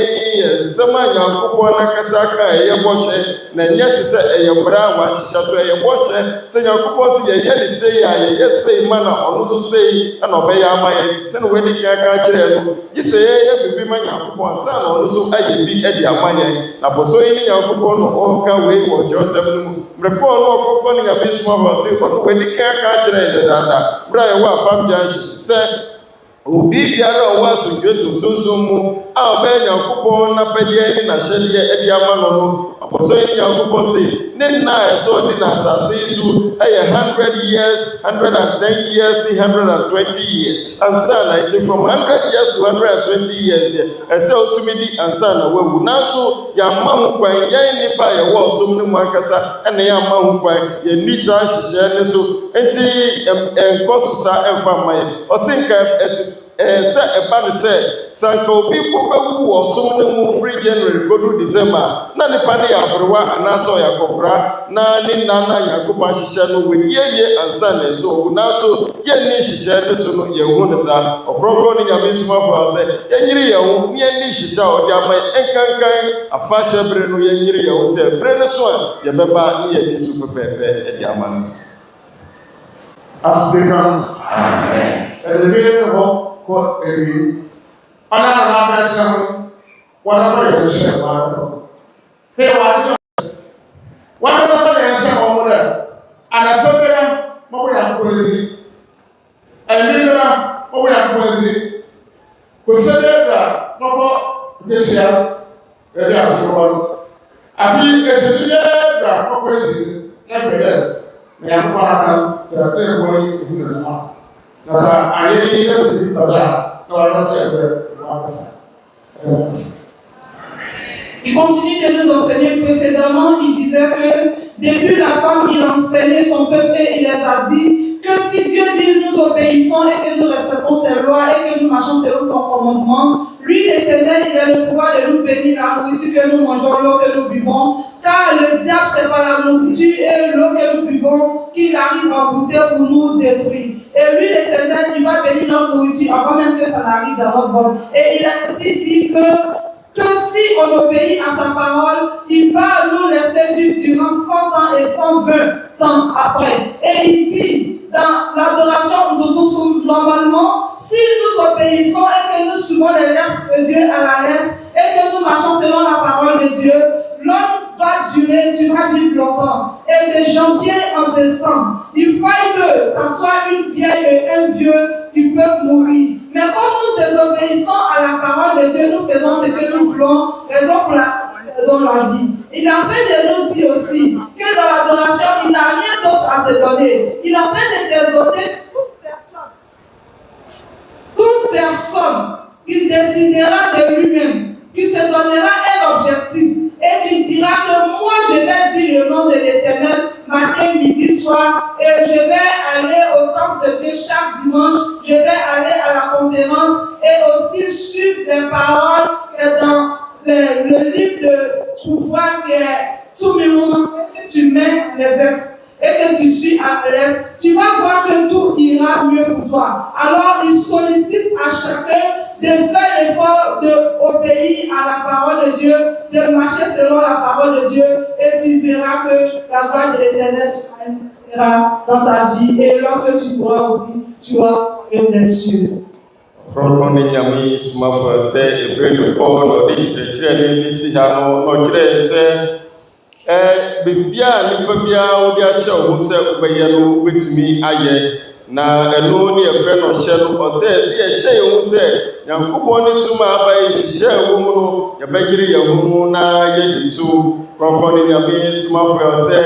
nsɛm a Nyankopɔn n'akasa ka ɛyɛ bɔhyɛ na ɛnyɛ te sɛ ɛyɛ mmara a wɔahyehyɛ to ɛyɛ bɔhyɛ sɛ Nyankopɔn sɛ yɛyɛ ne sei a yɛyɛ sei ma na ɔno nso sei ɛna ɔbɛyɛ ama yɛn te sɛ na wɔadi kan ka kyerɛ no gye sɛ yɛyɛ biribi ma Nyankopɔn ansa na ɔno nso ayɛ bi de ama yɛn na bɔsɔ yi ne Nyankopɔn no ɔka wei wɔ twerɛsɛm no mu mmerɛ pɔn no ɔkɔkɔ ne Nyame soma wɔ se ɔno wɔadi kan ka kyerɛ yɛn dadaada berɛ a yɛwɔ apam gyanhye sɛ obi biara a ɔwɔ asomdwe tuntum so mu a ɔbɛyɛ Nyankopɔn n'apɛdeɛ ne n'ahyɛdeɛ de ama no no apɔsɔ yi ne Nyankopɔn se ne nna a ɛsɛ ɔde n'asase yi so ɛyɛ 100 years 110 years ne 120 years ansa na ɛte from 100 years to 120 years deɛ ɛsɛ ɔtumi di ansa na wawu nanso yɛama ho kwan yɛn nnipa a yɛwɔ ɔsom no mu ankasa ɛna yɛama ho kwan yɛnni saa nhyehyɛɛ ne so enti ɛnkɔ so saa ɛmfa mma yɛn ɔse nka sɛ ɛba ne sɛ sanka obi mpo bɛwu wɔ ɔsom no mu firi January kodu December na nipa ne yɛ aberewa anaasɛ ɔyɛ akɔkora na ne nna na Nyankopɔn ahyehyɛ no wɔdie ansa na ɛso ɔwu nanso yɛnni nhyehyɛ ne so no yɛhu ne saa ɔkronkron ne Nyame somafoɔ sɛ yɛnyere yɛn ho ne yɛnni nhyehyɛ a ɔde ama ɛnkankan afahyɛ bere no yɛnyere yɛn ho sɛ bere ne so a yɛbɛba ne yɛni so pɛpɛɛpɛ de ama no Amen. Ko ebi ana na ta shan wala ba ya shan ba ta he wa ta ba ya shan o mo da ana to be na mo ya ko zi ani na mo ya ko zi ko se de da mo ko ke sia e bi a ko abi e se de da mo ko zi na be de na ko ata sa de ko ni na Il continue de nous enseigner précédemment, il disait que depuis la femme, il enseignait son peuple et il les a dit que si Dieu dit nous obéissons et que nous respectons ses lois et que nous marchons selon son commandement, lui l'Éternel, il a le pouvoir de nous bénir la nourriture que nous mangeons, l'eau que nous buvons, car le diable c'est par la nourriture et l'eau que nous buvons qu'il arrive à goûter pour nous détruire. Et lui l'Éternel, il va bénir notre nourriture avant même que ça n'arrive dans notre ventre. Et il a aussi dit que si on obéit à sa parole, il va nous laisser vivre durant 100 ans et 120 ans après. Et il dit, dans l'adoration, normalement, si nous obéissons et que nous suivons les lettres de Dieu à la lettre, et que nous marchons selon la parole de Dieu, l'homme va durer, tu vas vivre longtemps. Et de janvier en décembre, il faille que ça soit une vieille et un vieux qui peuvent mourir. Mais comme nous désobéissons à la parole de Dieu, nous faisons ce que nous voulons, raison pour dans la vie. Il est en train de nous dire aussi que dans l'adoration, il n'a rien d'autre à te donner. Il est en train de t'exhorter toute personne qui décidera de lui-même, qui qui se donnera un objectif et qui dira que moi je vais dire le nom de l'Éternel matin, midi, soir, et je vais aller au temple de Dieu chaque dimanche, je vais aller à la conférence et aussi suivre les paroles dans le livre de pouvoir qui est tout le monde, que tu mets les ex et que tu suis à l'élève, tu vas voir que tout ira mieux pour toi. Alors il sollicite à chacun de faire l'effort d'obéir à la parole de Dieu, de marcher selon la parole de Dieu, et tu verras que la gloire de l'Éternel sera dans ta vie. Et lorsque tu pourras aussi, tu auras une blessure. Bibia nipa bia wo dia hye wo se obeye no betumi aye na eno ne efre no hye no ose se ye hye wo se Yankopon ni suma abaye hye wo mu no ye bagiri ye wo na ye disu propon ni abi suma fo se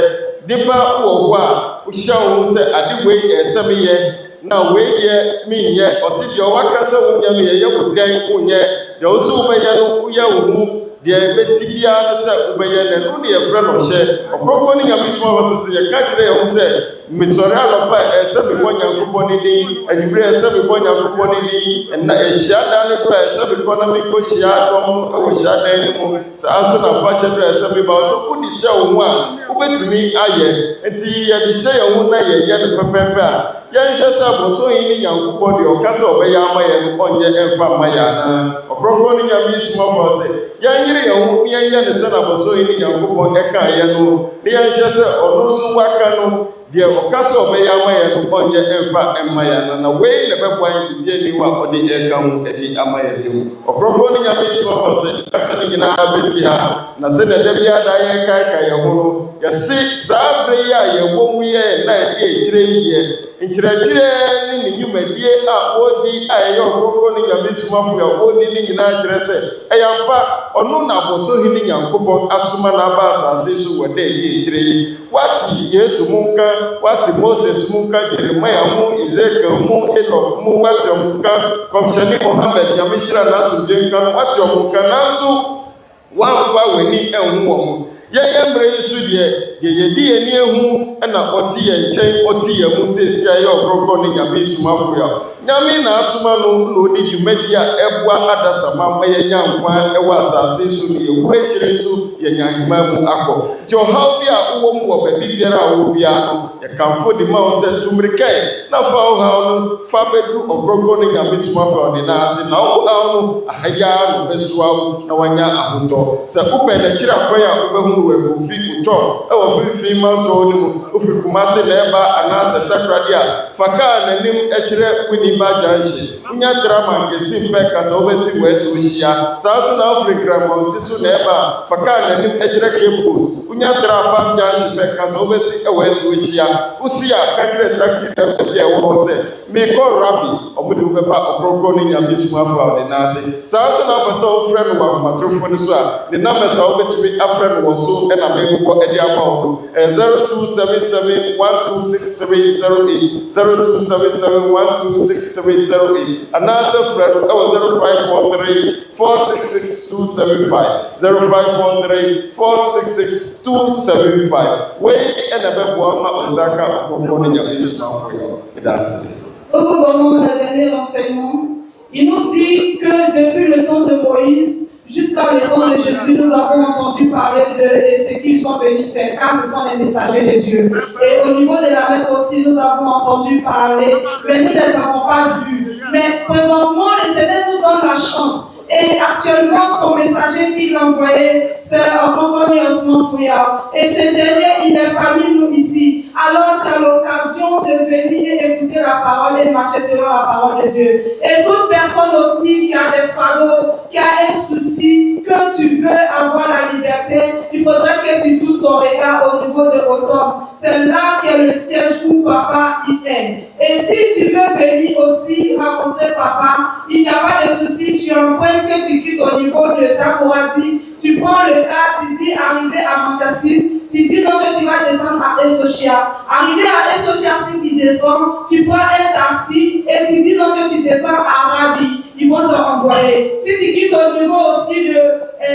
dipa wo ho a wo hye wo se ade we esebe ye na we ye mi ye ose de o waka se wo nya mi ye wo dan wo nye de wo so obeye no wo ye wo mu de beti bia no se obeye ne no ne efre no hye okoko ni nyame suma wase se ye ka kire ye wo se misori alopa ese bi bonya nkopon ni din anyibre ese bi bonya nkopon ni din na ehia da ne kura ese bi kona mi ko hia dom wo hia da ni mu sa aso na fa hye bra ese bi ba so kudi hye wo mu a obetumi aye enti ye de hye ye wo na ye ye ne pepepe a ye hye sa bo so yi ni nyankopon de o ka se obeye ama ye no onye emfa ma ya na okoko ni nyame suma fo se ye ye wo ye ye ne se na bo so yi ni nyankopon e ka ye no ne ye hye se ono so waka no de okaso obeye ama ye no onye emfa emma ya na we le bebwan de ni wa odi e kan edi ama ye ni okroko ni nyame shi wa se kasa ni na besi ha na se na de bia da ye kai ye ho no ya si sabre ya ye wo mu ye na e kire ye nkire ni nyumadie a odi aye okroko ni nyame shi wa fu ya odi ni nyina kire se eyampa onu na boso hi ni nyankopon asuma na ba asase so wode ye kire wati Yesu munka wati Moses munka Jeremiah mu Ezekiel mu Enoch mu wati munka komshani Muhammad yamishira nasu jenka wati munka nasu wanfa weni enwo mu ye mbre Yesu de ye di eni ehu na oti ye nchen oti ye mu sesi aye okroko ni nyame sumafo ya nyame na asuma no odi dwumadi a ebua adasama ma ye nyankwa ewa asase so ni ye wo ekire so ye nyanhima mu akọ ti ohaw bi a wo mu wo babi biara a wo bia no ye kanfo di ma wo se tumrikai na fa ohaw no fa bedu okroko ni nyame sumafo ni na ase na ohaw no ahaya no besuawo na wanya ahodo se upe na kira kwaya obehu we bu fi uto e wo fi manto ni mu ofi kumase na eba anase takradia faka na nim ekire wini ba janshi nya drama ngesi mpeka so obesi weso hia saso na Africa monti so na eba faka na nim ekire campus nya drama janshi mpeka so obesi weso hia usia kakire taxi ya wo se me ko rabi omudu beba okroko ni nyame sumafa ni nase saso na pesa o friend wa matrofo ni so a ni na pesa obetumi afriend wo so e na me ko edi ama o 0277126308 0277126308 another friend 0543466275 0543466275 we e na be bo ama osaka okroko ni nyame sumafa that's it. Nous vous donnons le dernier enseignement. Il nous dit que depuis le temps de Moïse jusqu'à le temps de Jésus, nous avons entendu parler de ce qu'ils sont venus faire, car ce sont les messagers de Dieu. Et au niveau de la mer aussi, nous avons entendu parler, mais nous ne les avons pas vus. Mais présentement, l'Éternel nous donne la chance. Et actuellement, son messager qu'il a envoyé, c'est Okonkoni Osman Fouya. Et ce dernier, il est parmi nous ici. Alors, tu as l'occasion de venir écouter la parole et marcher selon la parole de Dieu. Et toute personne aussi qui a des fardeaux, qui a un souci, que tu veux avoir la liberté, il faudrait que tu tournes ton regard au niveau de Automne. C'est là qu'est le siège où papa y est. Et si tu veux venir aussi rencontrer papa, il n'y a pas de souci, tu empruntes que tu quittes au niveau de Takoradi, tu prends le cas, tu dis arrivé à Mankassine, tu dis non que tu vas descendre à Esochia. Arrivé à Esochia, si tu descends, tu prends un taxi et tu dis non que tu descends à Rabi. Ils vont te renvoyer. Si tu quittes au niveau aussi de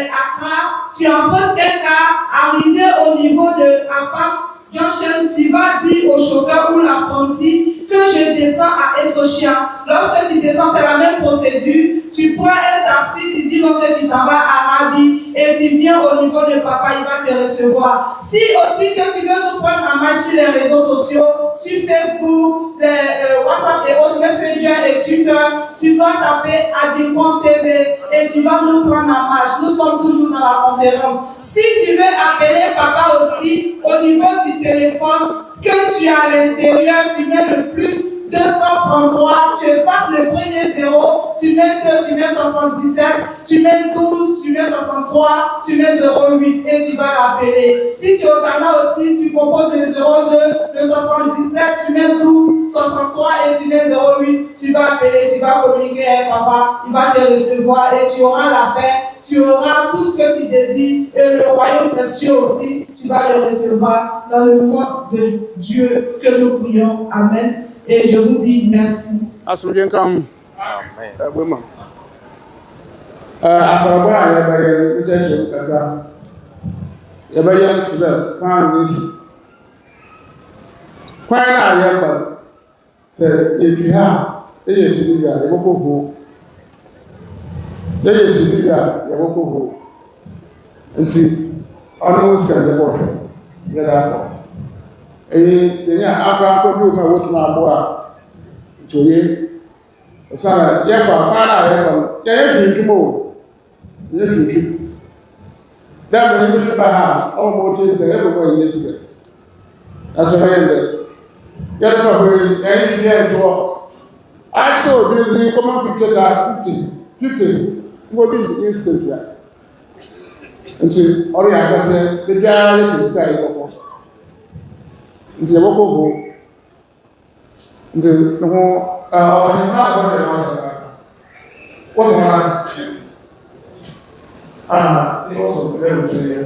Accra, tu empruntes un car, arrivé au niveau de Accra, Junction, tu vas dire au chauffeur ou l'apprenti que je descends à Esochia. Lorsque tu descends, c'est la même procédure. Tu prends un taxi, tu dis non que tu t'en vas à Arabi et tu viens au niveau de papa, il va te recevoir. Si aussi que tu veux nous prendre en marche sur les réseaux sociaux, sur Facebook, les WhatsApp et autres Messenger et Twitter, tu dois taper Adjipon TV et tu vas nous prendre en marche. Nous sommes toujours dans la conférence. Si tu veux appeler papa aussi, au niveau du téléphone que tu as à l'intérieur, tu mets le plus 233, tu effaces le premier 0, tu mets 2, tu mets 77, tu mets 12, tu mets 63, tu mets 08 et tu vas l'appeler. Si tu es au Ghana aussi, tu composes le 02, le 77, tu mets 12, 63 et tu mets 08, tu vas appeler, tu vas communiquer avec papa, il va te recevoir et tu auras la paix, tu auras tout ce que tu désires et le royaume des cieux aussi, tu vas le recevoir dans le nom de Dieu que nous prions. Amen. Et je vous dis merci. Amen. Amen. Senya akwa ko bi ma wotu na abo a toye osara ye kwa para ye kwa ye finkimo ye finkim da mo ni ba ha o mo ti se e bo ye se aso ye de ye ba ho ye ni ye to aso bi zi ko ma fi keta kike wo bi ni se ya nti ori aga se de ja ye ni sai ko nti yɛ bɔkɔ ho nti ne ho ɔhema abɔ ne ho asɛm wɔsɔ ha ne wɔsɔ bɛrɛ mu sɛ yɛ